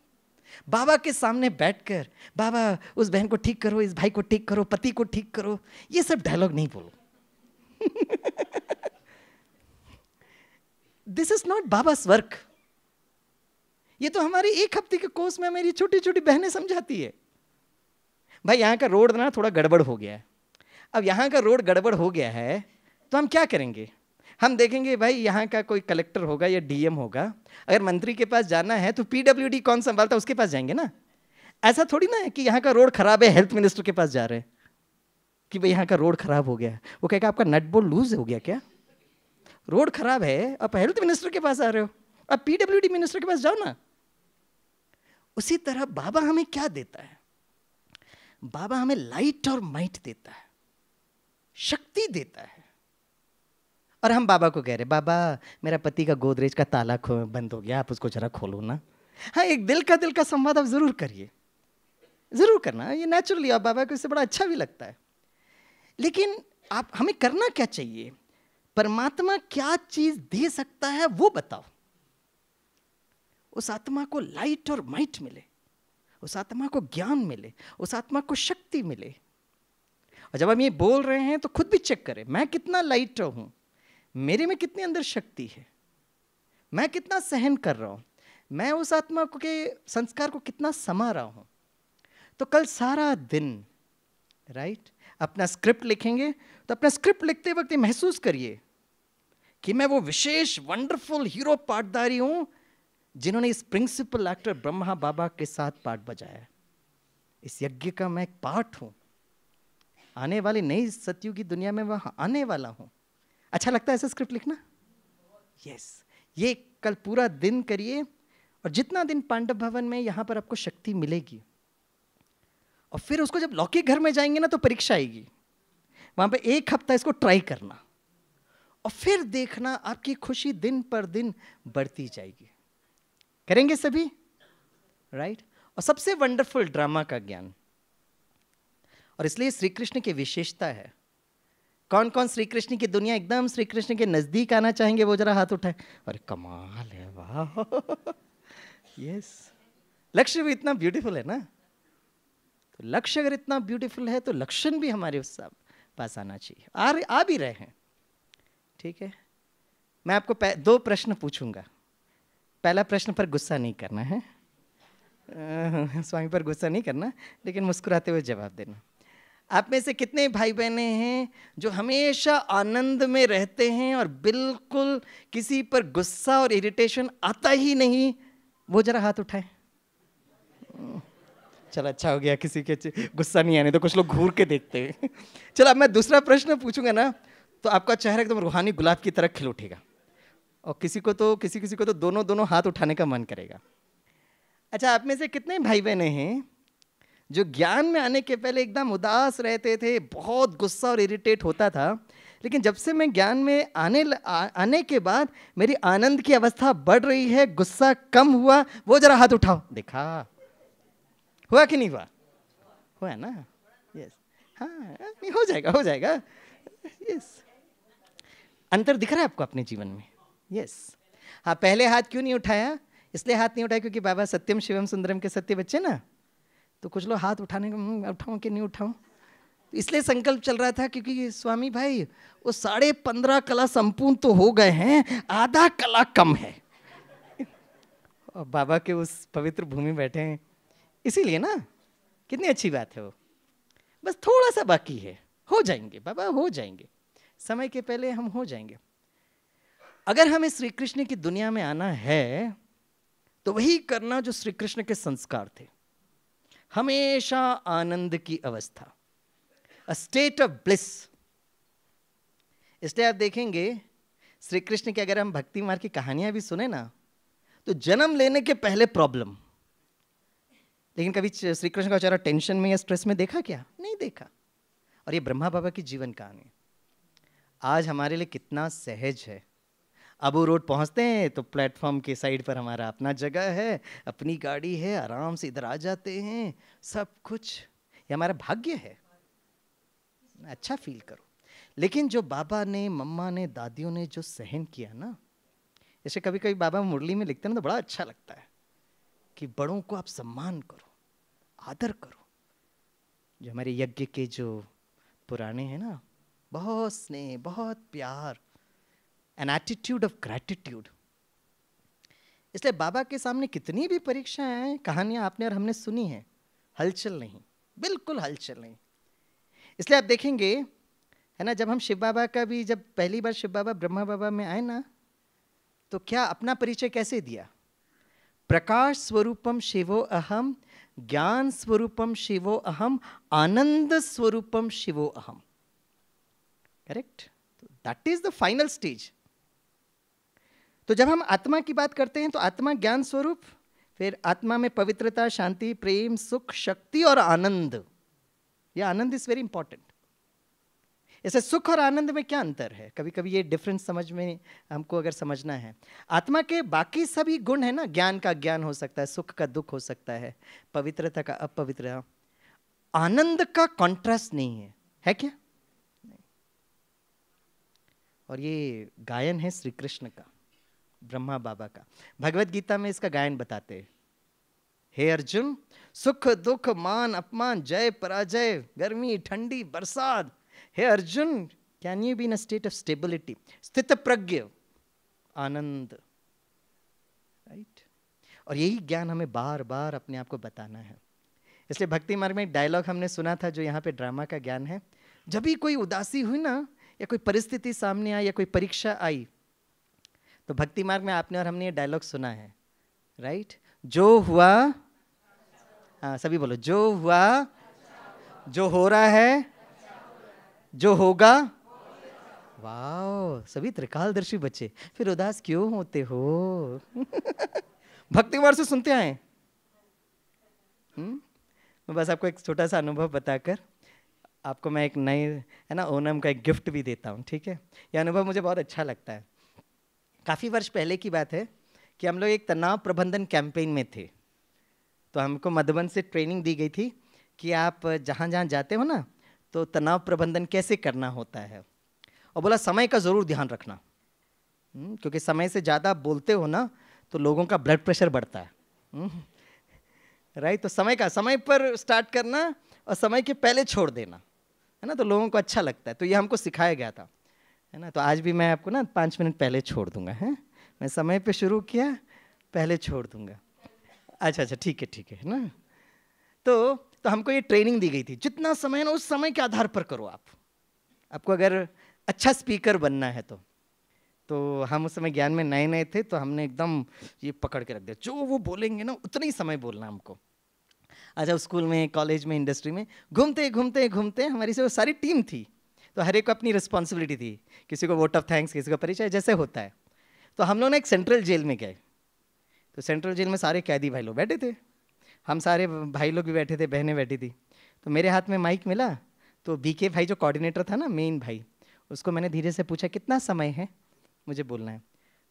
बाबा के सामने बैठकर बाबा उस बहन को ठीक करो, इस भाई को ठीक करो, पति को ठीक करो, ये सब डायलॉग नहीं बोलो। This is not Baba's work. ये तो हमारे 1 हफ्ते के कोर्स में मेरी छोटी छोटी बहनें समझाती है। भाई यहाँ का रोड ना थोड़ा गड़बड़ हो गया है, अब यहाँ का रोड गड़बड़ हो गया है तो हम क्या करेंगे, हम देखेंगे भाई यहाँ का कोई कलेक्टर होगा या डीएम होगा, अगर मंत्री के पास जाना है तो पीडब्ल्यूडी कौन संभालता है, उसके पास जाएंगे ना। ऐसा थोड़ी ना है कि यहाँ का रोड खराब है, हेल्थ मिनिस्टर के पास जा रहे हैं कि भाई यहाँ का रोड खराब हो गया, वो कहेगा आपका नट बोल्ट लूज हो गया क्या, रोड खराब है, आप हेल्थ मिनिस्टर के पास आ रहे हो, आप पीडब्ल्यूडी मिनिस्टर के पास जाओ ना। उसी तरह बाबा हमें क्या देता है, बाबा हमें लाइट और माइट देता है, शक्ति देता है। और हम बाबा को कह रहे, बाबा मेरा पति का गोदरेज का ताला बंद हो गया, आप उसको जरा खोलो ना, हाँ, एक दिल का संवाद आप जरूर करिए, जरूर करना, ये नेचुरली, आप बाबा को इससे बड़ा अच्छा भी लगता है। लेकिन आप हमें करना क्या चाहिए? परमात्मा क्या चीज दे सकता है वो बताओ। उस आत्मा को लाइट और माइट मिले, उस आत्मा को ज्ञान मिले, उस आत्मा को शक्ति मिले। और जब हम ये बोल रहे हैं तो खुद भी चेक करें, मैं कितना लाइट हूं, मेरे में कितनी अंदर शक्ति है, मैं कितना सहन कर रहा हूं, मैं उस आत्मा को के संस्कार को कितना समा रहा हूं। तो कल सारा दिन राइट अपना स्क्रिप्ट लिखेंगे, तो अपना स्क्रिप्ट लिखते वक्त ये महसूस करिए कि मैं वो विशेष वंडरफुल हीरो पार्टधारी हूं जिन्होंने इस प्रिंसिपल एक्टर ब्रह्मा बाबा के साथ पार्ट बजाया। इस यज्ञ का मैं एक पार्ट हूं, आने वाली नई सतयुग की दुनिया में वह आने वाला हूं। अच्छा लगता है ऐसा स्क्रिप्ट लिखना? यस, ये कल पूरा दिन करिए, और जितना दिन पांडव भवन में यहां पर आपको शक्ति मिलेगी, और फिर उसको जब लौकिक घर में जाएंगे ना तो परीक्षा आएगी, वहां पे एक हफ्ता इसको ट्राई करना, और फिर देखना आपकी खुशी दिन पर दिन बढ़ती जाएगी। करेंगे सभी? राइट? और सबसे वंडरफुल ड्रामा का ज्ञान, और इसलिए श्री कृष्ण की विशेषता है। कौन कौन श्री कृष्ण की दुनिया एकदम श्री कृष्ण के नजदीक आना चाहेंगे? वो जरा हाथ उठाए। अरे कमाल है, वाह। यस, लक्ष्य भी इतना ब्यूटीफुल है ना, तो लक्ष्य अगर इतना ब्यूटीफुल है तो लक्षण भी हमारे उस पास आना चाहिए। आ भी रहे हैं, ठीक है। मैं आपको 2 प्रश्न पूछूंगा। पहला प्रश्न पर गुस्सा नहीं करना है, स्वामी पर गुस्सा नहीं करना, लेकिन मुस्कुराते हुए जवाब देना। आप में से कितने भाई बहनें हैं जो हमेशा आनंद में रहते हैं और बिल्कुल किसी पर गुस्सा और इरिटेशन आता ही नहीं? वो जरा हाथ उठाएं। चलो अच्छा हो गया, किसी के गुस्सा नहीं आने तो कुछ लोग घूर के देखते हैं। चलो अब मैं दूसरा प्रश्न पूछूंगा ना, तो आपका चेहरा एकदम रूहानी गुलाब की तरह खिल उठेगा, और किसी को तो दोनों हाथ उठाने का मन करेगा। अच्छा, आप में से कितने भाई बहने हैं जो ज्ञान में आने के पहले एकदम उदास रहते थे, बहुत गुस्सा और इरिटेट होता था, लेकिन जब से मैं ज्ञान में आने के बाद मेरी आनंद की अवस्था बढ़ रही है, गुस्सा कम हुआ? वो जरा हाथ उठाओ। देखा, हुआ कि नहीं हुआ? हुआ ना? यस, हाँ, नहीं हो जाएगा। यस, अंतर दिख रहा है आपको अपने जीवन में? यस, हाँ। पहले हाथ क्यों नहीं उठाया? इसलिए हाथ नहीं उठाया क्योंकि बाबा सत्यम शिवम सुंदरम के सत्य बच्चे ना, तो कुछ लोग हाथ उठाने को उठाऊं कि नहीं उठाऊं, तो इसलिए संकल्प चल रहा था, क्योंकि स्वामी भाई वो 15.5 कला संपूर्ण तो हो गए हैं, आधा कला कम है, और बाबा के उस पवित्र भूमि बैठे हैं, इसीलिए ना। कितनी अच्छी बात है वो, बस थोड़ा सा बाकी है, हो जाएंगे बाबा, हो जाएंगे, समय के पहले हम हो जाएंगे। अगर हमें श्री कृष्ण की दुनिया में आना है तो वही करना जो श्री कृष्ण के संस्कार थे, हमेशा आनंद की अवस्था, अ स्टेट ऑफ ब्लिस। इसलिए आप देखेंगे श्री कृष्ण की अगर हम भक्ति मार्ग की कहानियां भी सुने ना, तो जन्म लेने के पहले प्रॉब्लम, लेकिन कभी श्री कृष्ण का बेचारा टेंशन में या स्ट्रेस में देखा क्या? नहीं देखा। और ये ब्रह्मा बाबा की जीवन कहानी आज हमारे लिए कितना सहज है। अबू रोड पहुंचते हैं तो प्लेटफॉर्म के साइड पर हमारा अपना जगह है, अपनी गाड़ी है, आराम से इधर आ जाते हैं, सब कुछ, ये हमारा भाग्य है। अच्छा फील करो। लेकिन जो बाबा ने, मम्मा ने, दादियों ने जो सहन किया ना, जैसे कभी कभी बाबा मुरली में लिखते हैं ना, तो बड़ा अच्छा लगता है कि बड़ों को आप सम्मान करो, आदर करो। जो हमारे यज्ञ के जो पुराने हैं ना, बहुत स्नेह, बहुत प्यार, an attitude of gratitude। इसलिए बाबा के सामने कितनी भी परीक्षाएं हैं, कहानियां आपने और हमने सुनी हैं, हलचल नहीं, बिल्कुल हलचल नहीं। इसलिए आप देखेंगे है ना, जब हम शिव बाबा का भी, जब पहली बार शिव बाबा ब्रह्मा बाबा में आए ना, तो क्या अपना परिचय कैसे दिया? प्रकाश स्वरूपम शिवो अहम, ज्ञान स्वरूपम शिवो अहम, आनंद स्वरूपम शिवो अहम। Correct? That is the final stage. तो जब हम आत्मा की बात करते हैं तो आत्मा ज्ञान स्वरूप, फिर आत्मा में पवित्रता, शांति, प्रेम, सुख, शक्ति और आनंद। यह आनंद इज वेरी इंपॉर्टेंट। ऐसे सुख और आनंद में क्या अंतर है? कभी कभी ये डिफरेंस समझ में हमको अगर समझना है। आत्मा के बाकी सभी गुण है ना, ज्ञान का ज्ञान हो सकता है, सुख का दुख हो सकता है, पवित्रता का अपवित्रता। आनंद का कॉन्ट्रास्ट नहीं है क्या? नहीं। और ये गायन है श्री कृष्ण का, ब्रह्मा बाबा का। भगवत गीता में इसका गायन बताते हैं, हे अर्जुन, सुख दुख मान अपमान जय पराजय गर्मी ठंडी बरसात, हे Arjun can you be in a state of stability, स्थित प्रज्ञ आनंद, राइट? और यही ज्ञान हमें बार बार अपने आप को बताना है। इसलिए भक्ति मार्ग में एक डायलॉग हमने सुना था जो यहाँ पे ड्रामा का ज्ञान है। जब भी कोई उदासी हुई ना, या कोई परिस्थिति सामने आई, या कोई परीक्षा आई, तो भक्ति मार्ग में आपने और हमने ये डायलॉग सुना है, राइट? जो हुआ, हाँ सभी बोलो, जो हुआ, जो हो रहा है, जो होगा। वाह, सभी त्रिकालदर्शी बच्चे, फिर उदास क्यों होते हो? भक्ति मार्ग से सुनते आए। मैं बस आपको एक छोटा सा अनुभव बताकर आपको मैं एक नई, है ना, ओणम का एक गिफ्ट भी देता हूँ, ठीक है? यह अनुभव मुझे बहुत अच्छा लगता है। काफ़ी वर्ष पहले की बात है कि हम लोग एक तनाव प्रबंधन कैंपेन में थे। तो हमको मधुबन से ट्रेनिंग दी गई थी कि आप जहाँ जहाँ जाते हो ना, तो तनाव प्रबंधन कैसे करना होता है। और बोला समय का ज़रूर ध्यान रखना, क्योंकि समय से ज़्यादा बोलते हो ना तो लोगों का ब्लड प्रेशर बढ़ता है, राइट? तो समय पर स्टार्ट करना और समय के पहले छोड़ देना, है ना, तो लोगों को अच्छा लगता है। तो ये हमको सिखाया गया था, है ना। तो आज भी मैं आपको ना 5 मिनट पहले छोड़ दूंगा, है? मैं समय पे शुरू किया, पहले छोड़ दूंगा। अच्छा, ठीक है ना। तो हमको ये ट्रेनिंग दी गई थी, जितना समय है ना उस समय के आधार पर करो आप। आपको अगर अच्छा स्पीकर बनना है तो हम उस समय ज्ञान में नए नए थे, तो हमने एकदम ये पकड़ के रख दिया, जो वो बोलेंगे ना उतना ही समय बोलना हमको। अच्छा, स्कूल में, कॉलेज में, इंडस्ट्री में घूमते घूमते घूमते हमारी से वो सारी टीम थी, तो हर एक को अपनी रिस्पॉन्सिबिलिटी थी। किसी को वोट ऑफ थैंक्स, किसी को परिचय, जैसे होता है। तो हम लोग ना एक सेंट्रल जेल में गए। तो सेंट्रल जेल में सारे कैदी भाई लोग बैठे थे, हम सारे भाई लोग भी बैठे थे, बहनें बैठी थी। तो मेरे हाथ में माइक मिला, तो बीके भाई जो कोऑर्डिनेटर था ना, मेन भाई, उसको मैंने धीरे से पूछा कितना समय है मुझे बोलना है।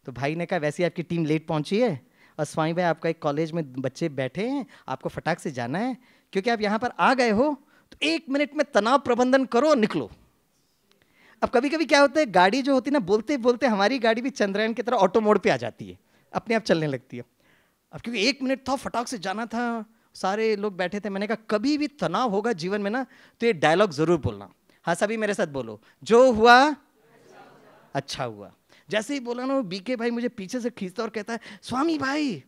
तो भाई ने कहा वैसे ही आपकी टीम लेट पहुंची है, और स्वामी भाई आपका एक कॉलेज में बच्चे बैठे हैं, आपको फटाक से जाना है, क्योंकि आप यहाँ पर आ गए हो तो 1 मिनट में तनाव प्रबंधन करो और निकलो। अब कभी कभी क्या होता है, गाड़ी जो होती है ना, बोलते बोलते हमारी गाड़ी भी चंद्रयान की तरह ऑटो मोड पे आ जाती है, अपने आप चलने लगती है। अब क्योंकि 1 मिनट था, फटाक से जाना था, सारे लोग बैठे थे। मैंने कहा कभी भी तनाव होगा जीवन में ना, तो ये डायलॉग जरूर बोलना। हाँ सभी मेरे साथ बोलो, जो हुआ अच्छा हुआ। जैसे ही बोला ना, वो बीके भाई मुझे पीछे से खींचता और कहता है, स्वामी भाई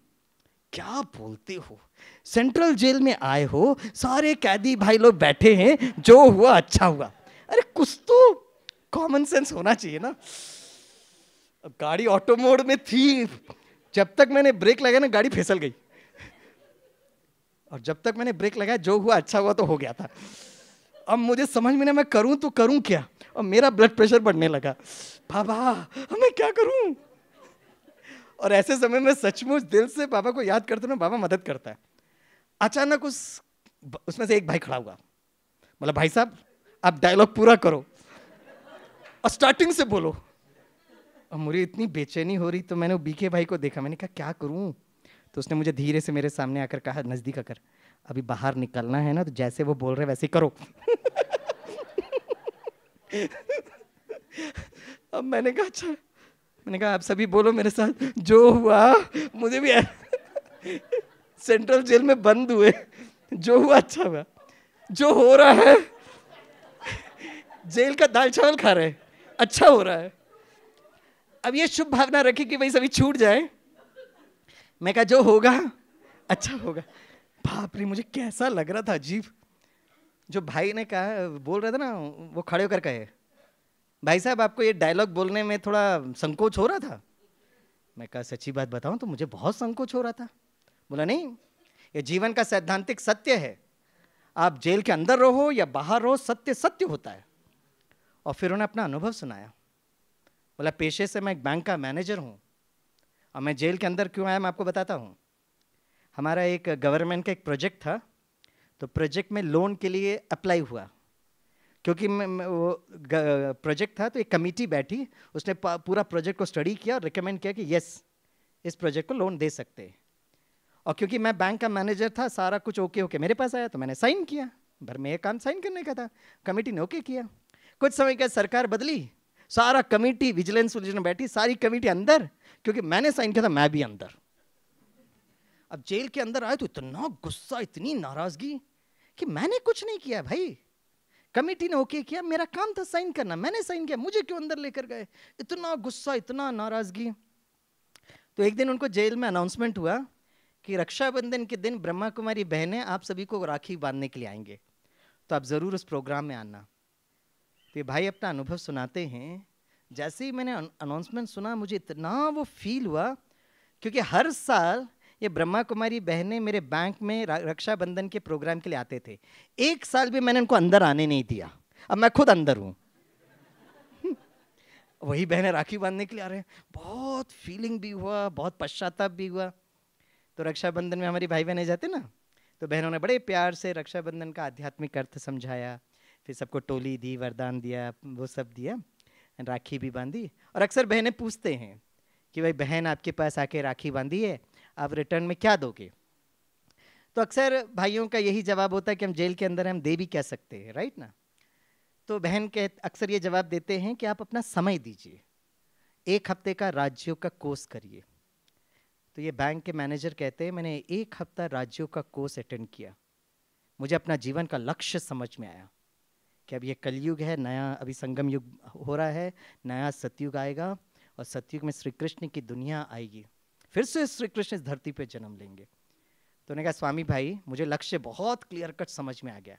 क्या बोलते हो, सेंट्रल जेल में आए हो, सारे कैदी भाई लोग बैठे हैं, जो हुआ अच्छा हुआ। अरे कुछ तो कॉमन सेंस होना चाहिए ना। अब गाड़ी ऑटो मोड में थी, जब तक मैंने ब्रेक लगाया ना गाड़ी फिसल गई, और जब तक मैंने ब्रेक लगाया जो हुआ अच्छा हुआ तो हो गया था। अब मुझे समझ में नहीं मैं करूं तो करूं क्या, और मेरा ब्लड प्रेशर बढ़ने लगा। बाबा मैं क्या करूं? और ऐसे समय में सचमुच दिल से बाबा को याद करते ना, बाबा मदद करता है। अचानक उसमें से एक भाई खड़ा हुआ, बोला भाई साहब आप डायलॉग पूरा करो और स्टार्टिंग से बोलो। और मुझे इतनी बेचैनी हो रही, तो मैंने बीके भाई को देखा, मैंने कहा क्या करूं? तो उसने मुझे धीरे से मेरे सामने आकर कहा, नजदीक आकर, अभी बाहर निकलना है ना, तो जैसे वो बोल रहे वैसे करो। अब मैंने कहा अच्छा, मैंने कहा आप सभी बोलो मेरे साथ, जो हुआ। मुझे भी सेंट्रल जेल में बंद हुए, जो हुआ अच्छा हुआ। जो हो रहा है, जेल का दाल चावल खा रहे, अच्छा हो रहा है। अब ये शुभ भावना रखी कि भाई सभी छूट जाए। मैं कहा जो होगा अच्छा होगा। बाप रे, मुझे कैसा लग रहा था, अजीब। जो भाई ने कहा, बोल रहा था ना, वो खड़े होकर कहे, भाई साहब आपको ये डायलॉग बोलने में थोड़ा संकोच हो रहा था? मैं कहा सच्ची बात बताऊं तो मुझे बहुत संकोच हो रहा था। बोला नहीं, ये जीवन का सैद्धांतिक सत्य है, आप जेल के अंदर रहो या बाहर रहो, सत्य सत्य होता है। और फिर उन्होंने अपना अनुभव सुनाया। बोला पेशे से मैं एक बैंक का मैनेजर हूँ, और मैं जेल के अंदर क्यों आया मैं आपको बताता हूँ। हमारा एक गवर्नमेंट का एक प्रोजेक्ट था, तो प्रोजेक्ट में लोन के लिए अप्लाई हुआ, क्योंकि वो प्रोजेक्ट था तो एक कमेटी बैठी, उसने पूरा प्रोजेक्ट को स्टडी किया और रिकमेंड किया कि यस इस प्रोजेक्ट को लोन दे सकते हैं। और क्योंकि मैं बैंक का मैनेजर था, सारा कुछ ओके ओके मेरे पास आया तो मैंने साइन किया, भर में काम साइन करने का था, कमेटी ने ओके किया। कुछ समय के सरकार बदली, सारा कमेटी विजिलेंस में बैठी, सारी कमेटी अंदर, क्योंकि मैंने साइन किया था मैं भी अंदर। अब जेल के अंदर आए तो इतना गुस्सा, इतनी नाराजगी कि मैंने कुछ नहीं किया भाई, कमेटी ने ओके किया, मेरा काम था साइन करना, मैंने साइन किया, मुझे क्यों अंदर लेकर गए। इतना गुस्सा, इतना नाराजगी। तो एक दिन उनको जेल में अनाउंसमेंट हुआ कि रक्षाबंधन के दिन ब्रह्मा कुमारी बहनें आप सभी को राखी बांधने के लिए आएंगे, तो आप ज़रूर उस प्रोग्राम में आना। तो ये भाई अपना अनुभव सुनाते हैं, जैसे ही मैंने अनाउंसमेंट सुना मुझे इतना वो फील हुआ, क्योंकि हर साल ये ब्रह्मा कुमारी बहनें मेरे बैंक में रक्षाबंधन के प्रोग्राम के लिए आते थे। एक साल भी मैंने उनको अंदर आने नहीं दिया, अब मैं खुद अंदर हूँ वही बहनें राखी बांधने के लिए आ रहे हैं। बहुत फीलिंग भी हुआ, बहुत पश्चाताप भी हुआ। तो रक्षाबंधन में हमारी भाई बहनें जाते ना, तो बहनों ने बड़े प्यार से रक्षाबंधन का आध्यात्मिक अर्थ समझाया, फिर सबको टोली दी, वरदान दिया, वो सब दिया, राखी भी बांधी। और अक्सर बहनें पूछते हैं कि भाई बहन आपके पास आके राखी बांधी है, आप रिटर्न में क्या दोगे। तो अक्सर भाइयों का यही जवाब होता है कि हम जेल के अंदर हम दे भी कह सकते हैं, राइट ना। तो बहन के अक्सर ये जवाब देते हैं कि आप अपना समय दीजिए, 1 हफ्ते का राज्यों का कोर्स करिए। तो ये बैंक के मैनेजर कहते हैं मैंने 1 हफ्ता राज्यों का कोर्स अटेंड किया, मुझे अपना जीवन का लक्ष्य समझ में आया कि अब ये कलयुग है, नया अभी संगम युग हो रहा है, नया सतयुग आएगा और सतयुग में श्री कृष्ण की दुनिया आएगी, फिर से श्री कृष्ण इस धरती पे जन्म लेंगे। तो उन्होंने कहा स्वामी भाई मुझे लक्ष्य बहुत क्लियर कट समझ में आ गया,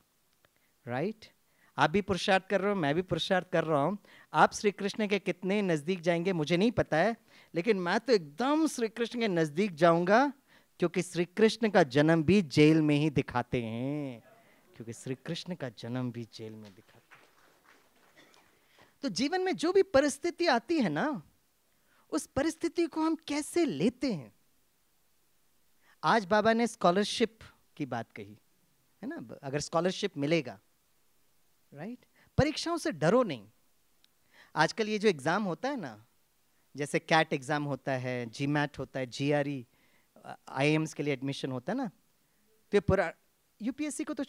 राइट। आप भी पुरुषार्थ कर रहे हो, मैं भी पुरुषार्थ कर रहा हूँ, आप श्री कृष्ण के कितने नज़दीक जाएंगे मुझे नहीं पता है, लेकिन मैं तो एकदम श्री कृष्ण के नज़दीक जाऊंगा, क्योंकि श्री कृष्ण का जन्म भी जेल में ही दिखाते हैं, क्योंकि श्री कृष्ण का जन्म भी जेल में दिखाते हैं। तो जीवन में जो भी परिस्थिति आती है ना, उस परिस्थिति को हम कैसे लेते हैं। आज बाबा ने स्कॉलरशिप की बात कही है ना, अगर स्कॉलरशिप मिलेगा, राइट, परीक्षाओं से डरो नहीं। आजकल ये जो एग्जाम होता है ना, जैसे कैट एग्जाम होता है, जीमैट होता है, जीआरई, आईएएम्स के लिए एडमिशन होता है ना, तो ये पूरा यूपीएससी को तो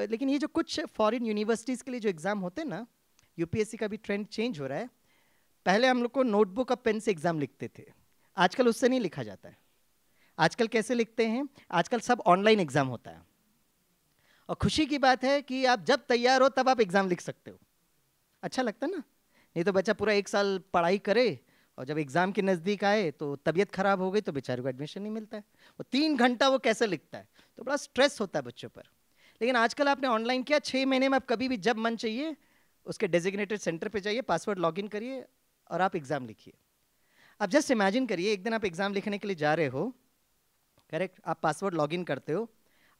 लेकिन ये जो कुछ फॉरेन यूनिवर्सिटीज के लिए जो एग्जाम होते हैं ना, यूपीएससी का भी ट्रेंड चेंज हो रहा है। पहले हम लोग को नोटबुक और पेन से एग्जाम लिखते थे, आजकल उससे नहीं लिखा जाता है। आजकल कैसे लिखते हैं, आजकल सब ऑनलाइन एग्जाम होता है। और खुशी की बात है कि आप जब तैयार हो तब आप एग्जाम लिख सकते हो। अच्छा लगता है ना, नहीं तो बच्चा पूरा 1 साल पढ़ाई करे और जब एग्जाम के नज़दीक आए तो तबीयत खराब हो गई तो बेचारे को एडमिशन नहीं मिलता है। वो 3 घंटा वो कैसे लिखता है, तो बड़ा स्ट्रेस होता है बच्चों पर। लेकिन आजकल आपने ऑनलाइन किया, 6 महीने में आप कभी भी जब मन चाहिए उसके डेजिग्नेटेड सेंटर पे जाइए, पासवर्ड लॉगिन करिए और आप एग्जाम लिखिए। अब जस्ट इमेजिन करिए एक दिन आप एग्जाम लिखने के लिए जा रहे हो, करेक्ट, आप पासवर्ड लॉगिन करते हो,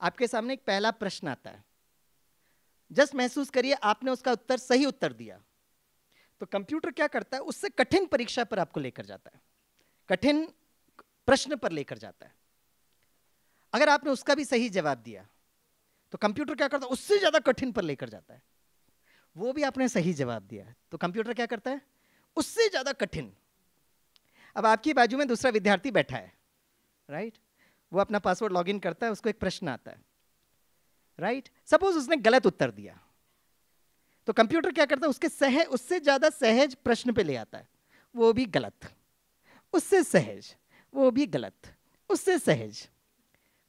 आपके सामने एक पहला प्रश्न आता है, जस्ट महसूस करिए आपने उसका उत्तर सही उत्तर दिया, तो कंप्यूटर क्या करता है, उससे कठिन परीक्षा पर आपको लेकर जाता है, कठिन प्रश्न पर लेकर जाता है। अगर आपने उसका भी सही जवाब दिया तो कंप्यूटर क्या करता है, उससे ज्यादा कठिन पर लेकर जाता है। वो भी आपने सही जवाब दिया तो कंप्यूटर क्या करता है, उससे ज्यादा कठिन। अब आपकी बाजू में दूसरा विद्यार्थी बैठा है, राइट, वो अपना पासवर्ड लॉगिन करता है, उसको एक प्रश्न आता है, राइट, सपोज उसने गलत उत्तर दिया, तो कंप्यूटर क्या करता है, उससे ज्यादा सहज प्रश्न पे ले आता है, वो भी गलत, उससे सहज, वो भी गलत, उससे सहज।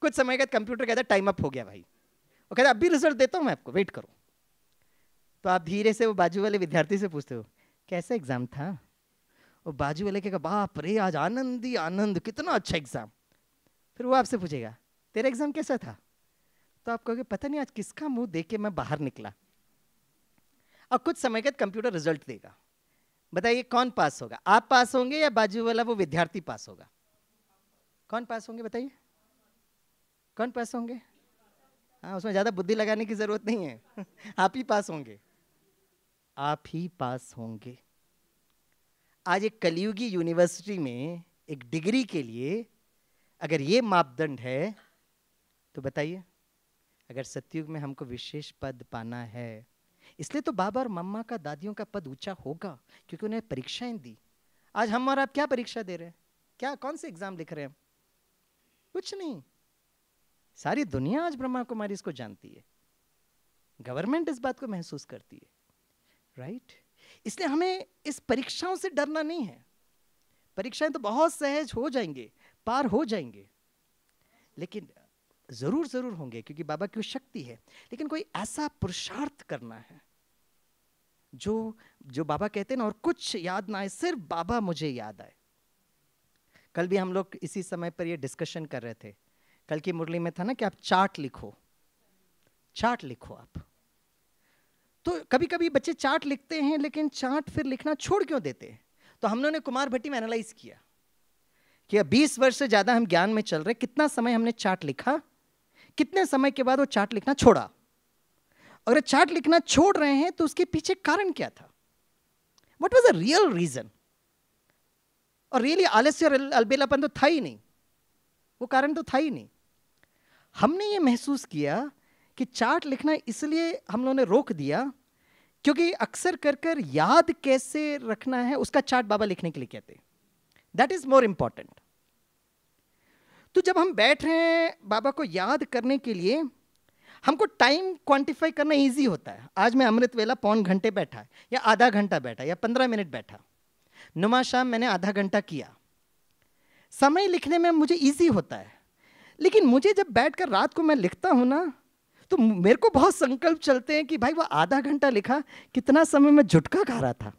कुछ समय बाद कंप्यूटर कहता है टाइम अप हो गया भाई, वो कहता है अभी रिजल्ट देता हूं मैं आपको, वेट करो। तो आप धीरे से वो बाजू वाले विद्यार्थी से पूछते हो कैसा एग्जाम था, वो बाजू वाले कहेगा बाप रे आज आनंद ही आनंद, कितना अच्छा एग्जाम। फिर वो आपसे पूछेगा तेरा एग्जाम कैसा था, तो आप कहोगे पता नहीं आज किसका मुंह देख के मैं बाहर निकला। और कुछ समय बाद कंप्यूटर रिजल्ट देगा, बताइए कौन पास होगा, आप पास होंगे या बाजू वाला वो विद्यार्थी पास होगा, कौन पास होंगे बताइए, कौन पास होंगे। हाँ, उसमें ज्यादा बुद्धि लगाने की जरूरत नहीं है आप ही पास होंगे, आप ही पास होंगे। आज एक कलियुगी यूनिवर्सिटी में एक डिग्री के लिए अगर ये मापदंड है तो बताइए, अगर सतयुग में हमको विशेष पद पाना है, इसलिए तो बाबा और मम्मा का, दादियों का पद ऊंचा होगा, क्योंकि उन्हें परीक्षाएं दी। आज हम और आप क्या परीक्षा दे रहे हैं? क्या, कौन से एग्जाम लिख रहे हैं हम? कुछ नहीं। सारी दुनिया आज ब्रह्मा कुमारी इसको जानती है, गवर्नमेंट इस बात को महसूस करती है, राइट? इसलिए हमें इस परीक्षाओं से डरना नहीं है। परीक्षाएं तो बहुत सहज हो जाएंगे, पार हो जाएंगे, लेकिन जरूर जरूर होंगे, क्योंकि बाबा की शक्ति है। लेकिन कोई ऐसा पुरुषार्थ करना है जो बाबा कहते हैं ना, और कुछ याद ना आए, सिर्फ बाबा मुझे याद आए। कल भी हम लोग इसी समय पर ये डिस्कशन कर रहे थे, कल की मुरली में था ना कि आप चार्ट लिखो, चार्ट लिखो आप। तो कभी कभी बच्चे चार्ट लिखते हैं, लेकिन चार्ट फिर लिखना छोड़ क्यों देते हैं? तो हम लोगों ने कुमार भट्टी में एनालाइज किया कि 20 वर्ष से ज्यादा हम ज्ञान में चल रहे, कितना समय हमने चार्ट लिखा, कितने समय के बाद वो चार्ट लिखना छोड़ा। अगर चार्ट लिखना छोड़ रहे हैं तो उसके पीछे कारण क्या था? What was the real reason? और रियली आलस्य और अलबेलापन तो था ही नहीं, वो कारण तो था ही नहीं। हमने ये महसूस किया कि चार्ट लिखना इसलिए हम लोगों ने रोक दिया, क्योंकि अक्सर कर कर याद कैसे रखना है उसका चार्ट बाबा लिखने के लिए कहते हैं, दैट इज मोर इंपॉर्टेंट। तो जब हम बैठ रहे हैं बाबा को याद करने के लिए, हमको टाइम क्वांटिफाई करना इजी होता है। आज मैं अमृत वेला पौन घंटे बैठा, या आधा घंटा बैठा, या 15 मिनट बैठा। नुमा शाम मैंने आधा घंटा किया। समय लिखने में मुझे इजी होता है, लेकिन मुझे जब बैठकर रात को मैं लिखता हूं ना, तो मेरे को बहुत संकल्प चलते हैं कि भाई वो आधा घंटा लिखा, कितना समय मैं झुटका खा रहा था।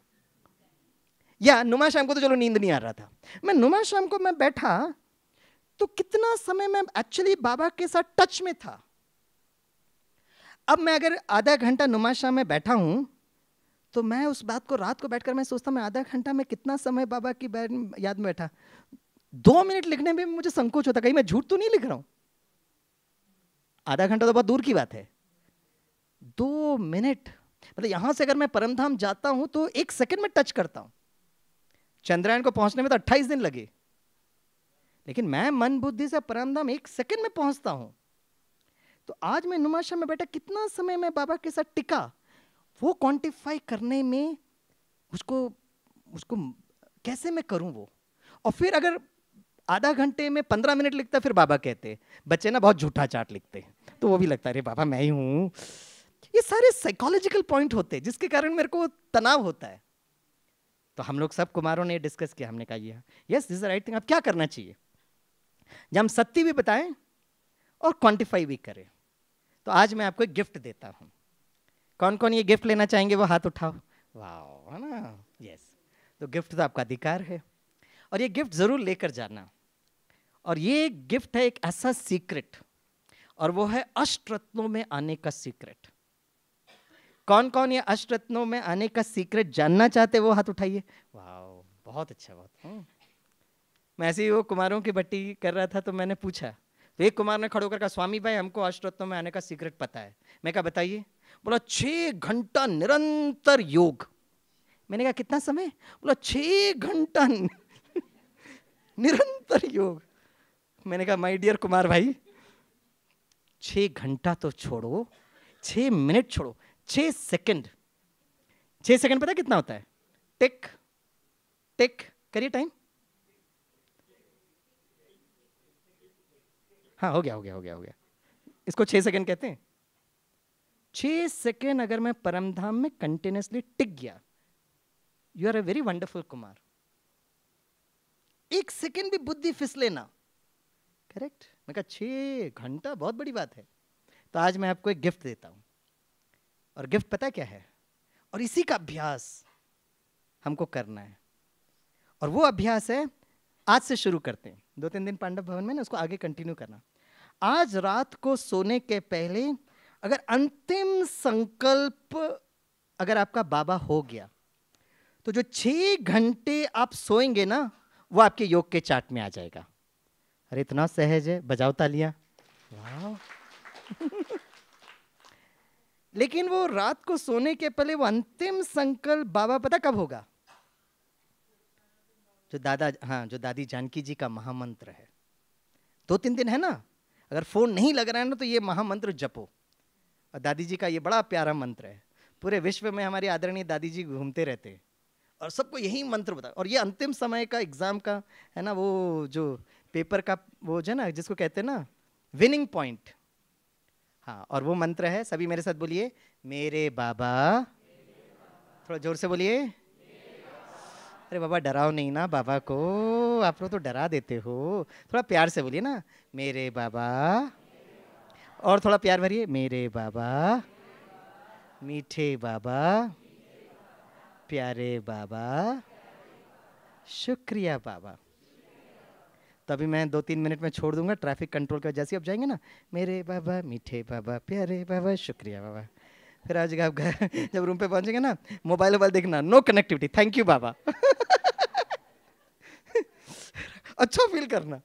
या नुमा शाम को तो चलो नींद नहीं आ रहा था, मैं नुमा शाम को मैं बैठा तो कितना समय मैं एक्चुअली बाबा के साथ टच में था। अब मैं अगर आधा घंटा नुमा शाम में बैठा हूं, तो मैं उस बात को रात को बैठकर मैं सोचता, मैं आधा घंटा में कितना समय बाबा की याद में बैठा। 2 मिनट लिखने में मुझे संकोच होता, कहीं मैं झूठ तो नहीं लिख रहा हूं। आधा घंटा तो बहुत दूर की बात है, 2 मिनट मतलब यहां से अगर मैं परमधाम जाता हूं तो 1 सेकंड में टच करता हूं। चंद्रयान को पहुंचने में तो 28 दिन लगे, लेकिन मैं मन बुद्धि से परमधाम 1 सेकंड में पहुंचता हूं। तो आज मैं नुमाशा में बैठा, कितना समय मैं बाबा के साथ टिका, वो क्वांटिफाई करने में उसको कैसे मैं करूं वो। और फिर अगर आधा घंटे में 15 मिनट लिखता, फिर बाबा कहते बच्चे ना बहुत झूठा चार्ट लिखते, तो वो भी लगता है अरे बाबा मैं ही हूं। ये सारे साइकोलॉजिकल पॉइंट होते हैं जिसके कारण मेरे को तनाव होता है। तो हम लोग सब कुमारों ने डिस्कस किया, हमने कहा yes this is the right thing. अब क्या करना चाहिए, जब हम सत्य भी बताएं और क्वांटिफाई भी करें। तो आज मैं आपको एक गिफ्ट देता हूं। कौन कौन ये गिफ्ट लेना चाहेंगे वो हाथ उठाओ। वाह, है ना? यस, तो गिफ्ट तो आपका अधिकार है, और ये गिफ्ट जरूर लेकर जाना। और ये गिफ्ट है एक ऐसा सीक्रेट, और वो है अष्टरत्नों में आने का सीक्रेट। कौन कौन ये अष्टरत्नों में आने का सीक्रेट जानना चाहते वो हाथ उठाइए। वाह, बहुत अच्छा, बहुत। मैं ऐसे ही वो कुमारों की भट्टी कर रहा था, तो मैंने पूछा, तो एक कुमार ने खड़े होकर कहा, स्वामी भाई हमको अष्टरत्नों में आने का सीक्रेट पता है। मैं कहा बताइए। बोला 6 घंटा निरंतर योग। मैंने कहा कितना समय? बोला 6 घंटा निरंतर योग। मैंने कहा माय डियर कुमार भाई, 6 घंटा तो छोड़ो, 6 मिनट छोड़ो, 6 सेकंड। 6 सेकंड पता कितना होता है? टिक टिक करिए टाइम। हाँ, हो गया। इसको 6 सेकंड कहते हैं। 6 सेकंड अगर मैं परमधाम में कंटिन्यूसली टिक गया, you are a very wonderful Kumar. 1 second भी बुद्धि फिसले ना, करेक्ट? मैं कहा 6 घंटा बहुत बड़ी बात है। तो आज मैं आपको एक गिफ्ट देता हूं, और गिफ्ट पता क्या है? और इसी का अभ्यास हमको करना है, और वो अभ्यास है, आज से शुरू करते हैं, 2-3 दिन पांडव भवन में ना, उसको आगे कंटिन्यू करना। आज रात को सोने के पहले अगर अंतिम संकल्प अगर आपका बाबा हो गया, तो जो 6 घंटे आप सोएंगे ना, वो आपके योग के चार्ट में आ जाएगा। अरे इतना सहज है, बजाओ तालियां। वाह। लेकिन वो रात को सोने के पहले वो अंतिम संकल्प बाबा पता कब होगा? जो दादी जानकी जी का महामंत्र है, 2-3 दिन है ना, अगर फोन नहीं लग रहा है ना, तो ये महामंत्र जपो। और दादी जी का ये बड़ा प्यारा मंत्र है, पूरे विश्व में हमारी आदरणीय दादी जी घूमते रहते हैं और सबको यही मंत्र बता। और ये अंतिम समय का एग्जाम का है ना, वो जो पेपर का वो जो है ना, जिसको कहते हैं ना विनिंग पॉइंट। हाँ, और वो मंत्र है, सभी मेरे साथ बोलिए, मेरे बाबा। थोड़ा जोर से बोलिए। अरे बाबा डराओ नहीं ना बाबा को, आप लोग तो डरा देते हो। थोड़ा प्यार से बोलिए ना, मेरे बाबा। और थोड़ा प्यार भरिए, मेरे बाबा, मीठे बाबा, प्यारे बाबा, शुक्रिया बाबा। तभी मैं 2-3 मिनट में छोड़ दूंगा ट्रैफिक कंट्रोल की वजह से। अब जाएंगे ना, मेरे बाबा, मीठे बाबा, प्यारे बाबा, शुक्रिया बाबा। फिर आज आप घर जब रूम पे पहुंचेंगे ना, मोबाइल देखना, नो कनेक्टिविटी, थैंक यू बाबा। अच्छा फील करना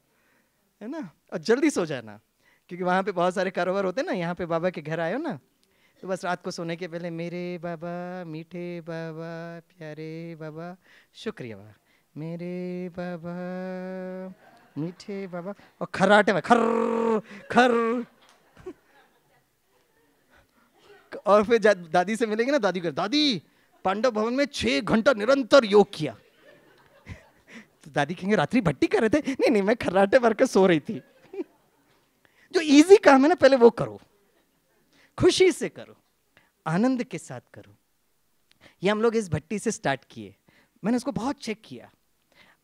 है ना, और जल्दी सो जाना, क्योंकि वहाँ पे बहुत सारे कारोबार होते हैं ना। यहाँ पे बाबा के घर आए हो ना, तो बस रात को सोने के पहले मेरे बाबा, मीठे बाबा, प्यारे बाबा, शुक्रिया बाबा, मेरे बाबा, मीठे बाबा, और खर्राटे में खर खर। और फिर दादी से मिलेंगे ना, दादी कर, दादी पांडव भवन में 6 घंटा निरंतर योग किया। तो दादी कहेंगे रात्रि भट्टी कर रहे थे? नहीं नहीं, मैं खर्राटे भर कर सो रही थी। जो इजी काम है ना, पहले वो करो, खुशी से करो, आनंद के साथ करो। ये हम लोग इस भट्टी से स्टार्ट किए, मैंने उसको बहुत चेक किया।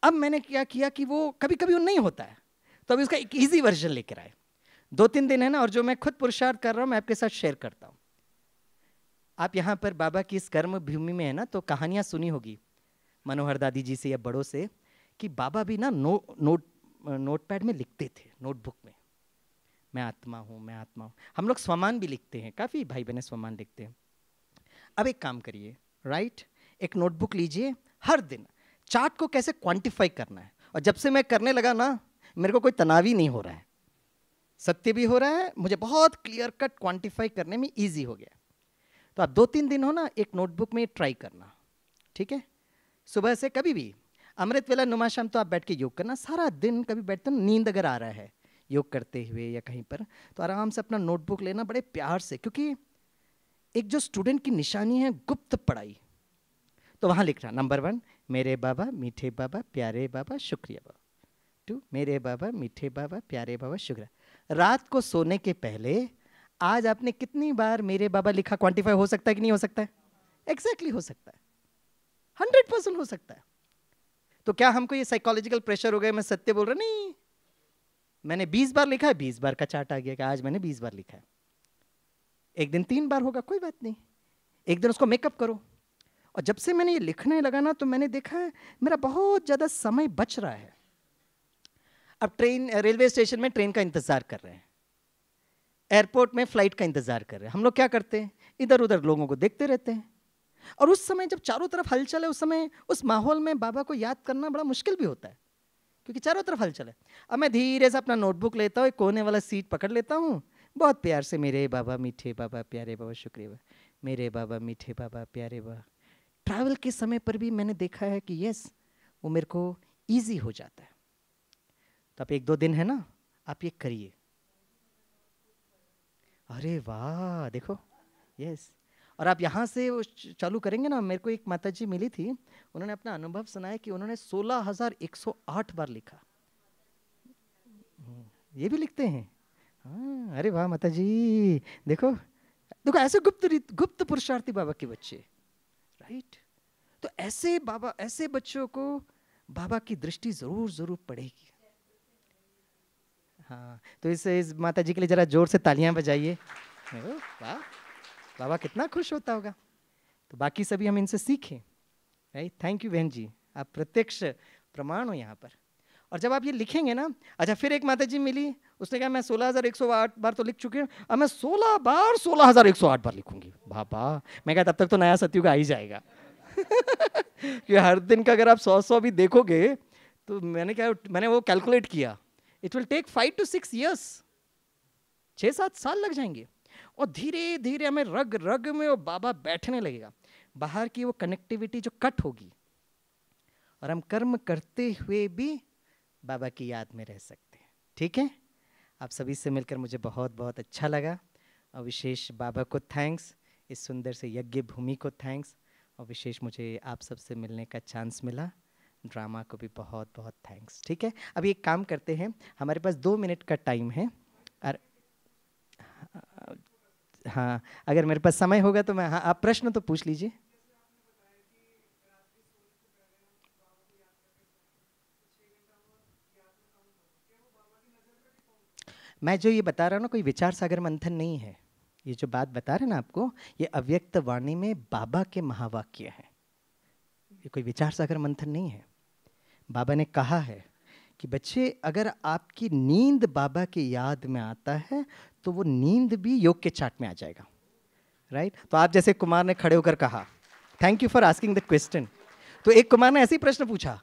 अब मैंने क्या किया कि वो कभी कभी वो नहीं होता है, तो अभी उसका एक इजी वर्जन लेकर आए। 2-3 दिन है ना, और जो मैं खुद पुरुषार्थ कर रहा हूँ मैं आपके साथ शेयर करता हूँ। आप यहाँ पर बाबा की इस कर्म भूमि में है ना, तो कहानियाँ सुनी होगी मनोहर दादी जी से या बड़ों से, कि बाबा भी ना नोटपैड में लिखते थे, नोटबुक में, मैं आत्मा हूँ, मैं आत्मा हूँ। हम लोग स्वमान भी लिखते हैं, काफ़ी भाई बहनें स्वमान लिखते हैं। अब एक काम करिए, राइट, एक नोटबुक लीजिए, हर दिन चार्ट को कैसे क्वांटिफाई करना है। और जब से मैं करने लगा ना, मेरे को कोई तनाव ही नहीं हो रहा है, सत्य भी हो रहा है, मुझे बहुत क्लियर कट क्वांटिफाई करने में ईजी हो गया। तो आप 2-3 दिन हो ना, एक नोटबुक में ट्राई करना, ठीक है। सुबह से कभी भी अमृत वेला नुमा शाम तो आप बैठ के योग करना, सारा दिन कभी बैठते ना, नींद अगर आ रहा है योग करते हुए या कहीं पर, तो आराम से अपना नोटबुक लेना बड़े प्यार से, क्योंकि एक जो स्टूडेंट की निशानी है गुप्त पढ़ाई, तो वहाँ लिखना, नंबर 1 मेरे बाबा, मीठे बाबा, प्यारे बाबा, शुक्रिया बाबा। 2 मेरे बाबा, मीठे बाबा, प्यारे बाबा, शुक्रिया। रात को सोने के पहले आज आपने कितनी बार मेरे बाबा लिखा, क्वांटिफाई हो सकता है कि नहीं हो सकता है? एग्जैक्टली हो सकता है, 100% हो सकता है। तो क्या हमको ये साइकोलॉजिकल प्रेशर हो गया, मैं सत्य बोल रहा? नहीं, मैंने 20 बार लिखा है, 20 बार का चार्ट आ गया कि आज मैंने 20 बार लिखा है। एक दिन 3 बार होगा, कोई बात नहीं, एक दिन उसको मेकअप करो। और जब से मैंने ये लिखने लगा ना, तो मैंने देखा है मेरा बहुत ज़्यादा समय बच रहा है। अब रेलवे स्टेशन में ट्रेन का इंतज़ार कर रहे हैं, एयरपोर्ट में फ्लाइट का इंतज़ार कर रहे हैं, हम लोग क्या करते हैं, इधर उधर लोगों को देखते रहते हैं। और उस समय जब चारों तरफ हलचल है, उस समय उस माहौल में बाबा को याद करना बड़ा मुश्किल भी होता है, क्योंकि चारों तरफ हलचल है। अब मैं धीरे से अपना नोटबुक लेता हूँ, एक कोने वाला सीट पकड़ लेता हूँ, बहुत प्यार से मेरे बाबा, मीठे बाबा, प्यारे बाबा, शुक्रिया बाबा, मेरे बाबा, मीठे बाबा, प्यारे बाबा। ट्रैवल के समय पर भी मैंने देखा है कि यस, वो मेरे को ईजी हो जाता है। तो आप 1-2 दिन है ना, आप ये करिए। अरे वाह, देखो, यस। और आप यहाँ से वो चालू करेंगे ना, मेरे को एक माताजी मिली थी, उन्होंने अपना अनुभव सुनाया कि उन्होंने 16,108 बार लिखा। ये भी लिखते हैं? हाँ, अरे वाह माताजी, देखो देखो, ऐसे गुप्त पुरुषार्थी बाबा के बच्चे, राइट। तो ऐसे बाबा, ऐसे बच्चों को बाबा की दृष्टि जरूर जरूर पड़ेगी। हाँ, तो इस माताजी के लिए जरा जोर से तालियां बजाइए। वाह, बाबा कितना खुश होता होगा। तो बाकी सभी हम इनसे सीखें, राइट। थैंक यू बहन जी, आप प्रत्यक्ष प्रमाण हो यहाँ पर। और जब आप ये लिखेंगे ना, अच्छा, फिर एक माताजी मिली, उसने कहा मैं 16,108 बार तो लिख चुके हैं, अब मैं 16 बार 16,108 बार लिखूंगी। बाबा, मैं कहा तब तक तो नया सतयुग आ ही जाएगा। कि हर दिन का अगर आप 100 भी देखोगे, तो मैंने वो कैलकुलेट किया, it will take 5 to 6 years, 6-7 साल लग जाएंगे। और धीरे धीरे हमें रग रग में वो बाबा बैठने लगेगा, बाहर की वो कनेक्टिविटी जो कट होगी, और हम कर्म करते हुए भी बाबा की याद में रह सकते हैं। ठीक है, आप सभी से मिलकर मुझे बहुत बहुत अच्छा लगा, और विशेष बाबा को थैंक्स, इस सुंदर से यज्ञ भूमि को थैंक्स, और विशेष मुझे आप सबसे मिलने का चांस मिला, ड्रामा को भी बहुत बहुत थैंक्स। ठीक है, अभी एक काम करते हैं, हमारे पास 2 मिनट का टाइम है, और हाँ अगर मेरे पास समय होगा तो मैं, हाँ आप प्रश्न तो पूछ लीजिए। मैं जो ये बता रहा हूँ ना, कोई विचार सागर मंथन नहीं है। ये जो बात बता रहे हैं ना आपको, ये अव्यक्त वाणी में बाबा के महावाक्य हैं। ये कोई विचार सागर मंथन नहीं है। बाबा ने कहा है कि बच्चे, अगर आपकी नींद बाबा की याद में आता है तो वो नींद भी योग के चार्ट में आ जाएगा, राइट? तो आप जैसे कुमार ने खड़े होकर कहा, thank you for asking the question, तो एक कुमार ने ऐसे ही प्रश्न पूछा,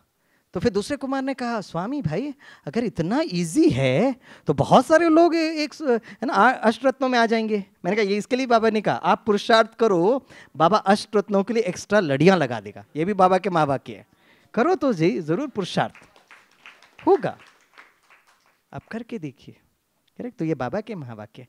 तो फिर दूसरे कुमार ने कहा, स्वामी भाई अगर इतना इजी है तो बहुत सारे लोग एक है ना अष्टरत्नों में आ जाएंगे। मैंने कहा ये इसके लिए बाबा ने कहा आप पुरुषार्थ करो, बाबा अष्टरत्नों के लिए एक्स्ट्रा लड़ियां लगा देगा। ये भी बाबा के महावाक्य है, करो तो जी जरूर पुरुषार्थ होगा, आप करके देखिए। करेक्ट, तो ये बाबा के महावाक्य।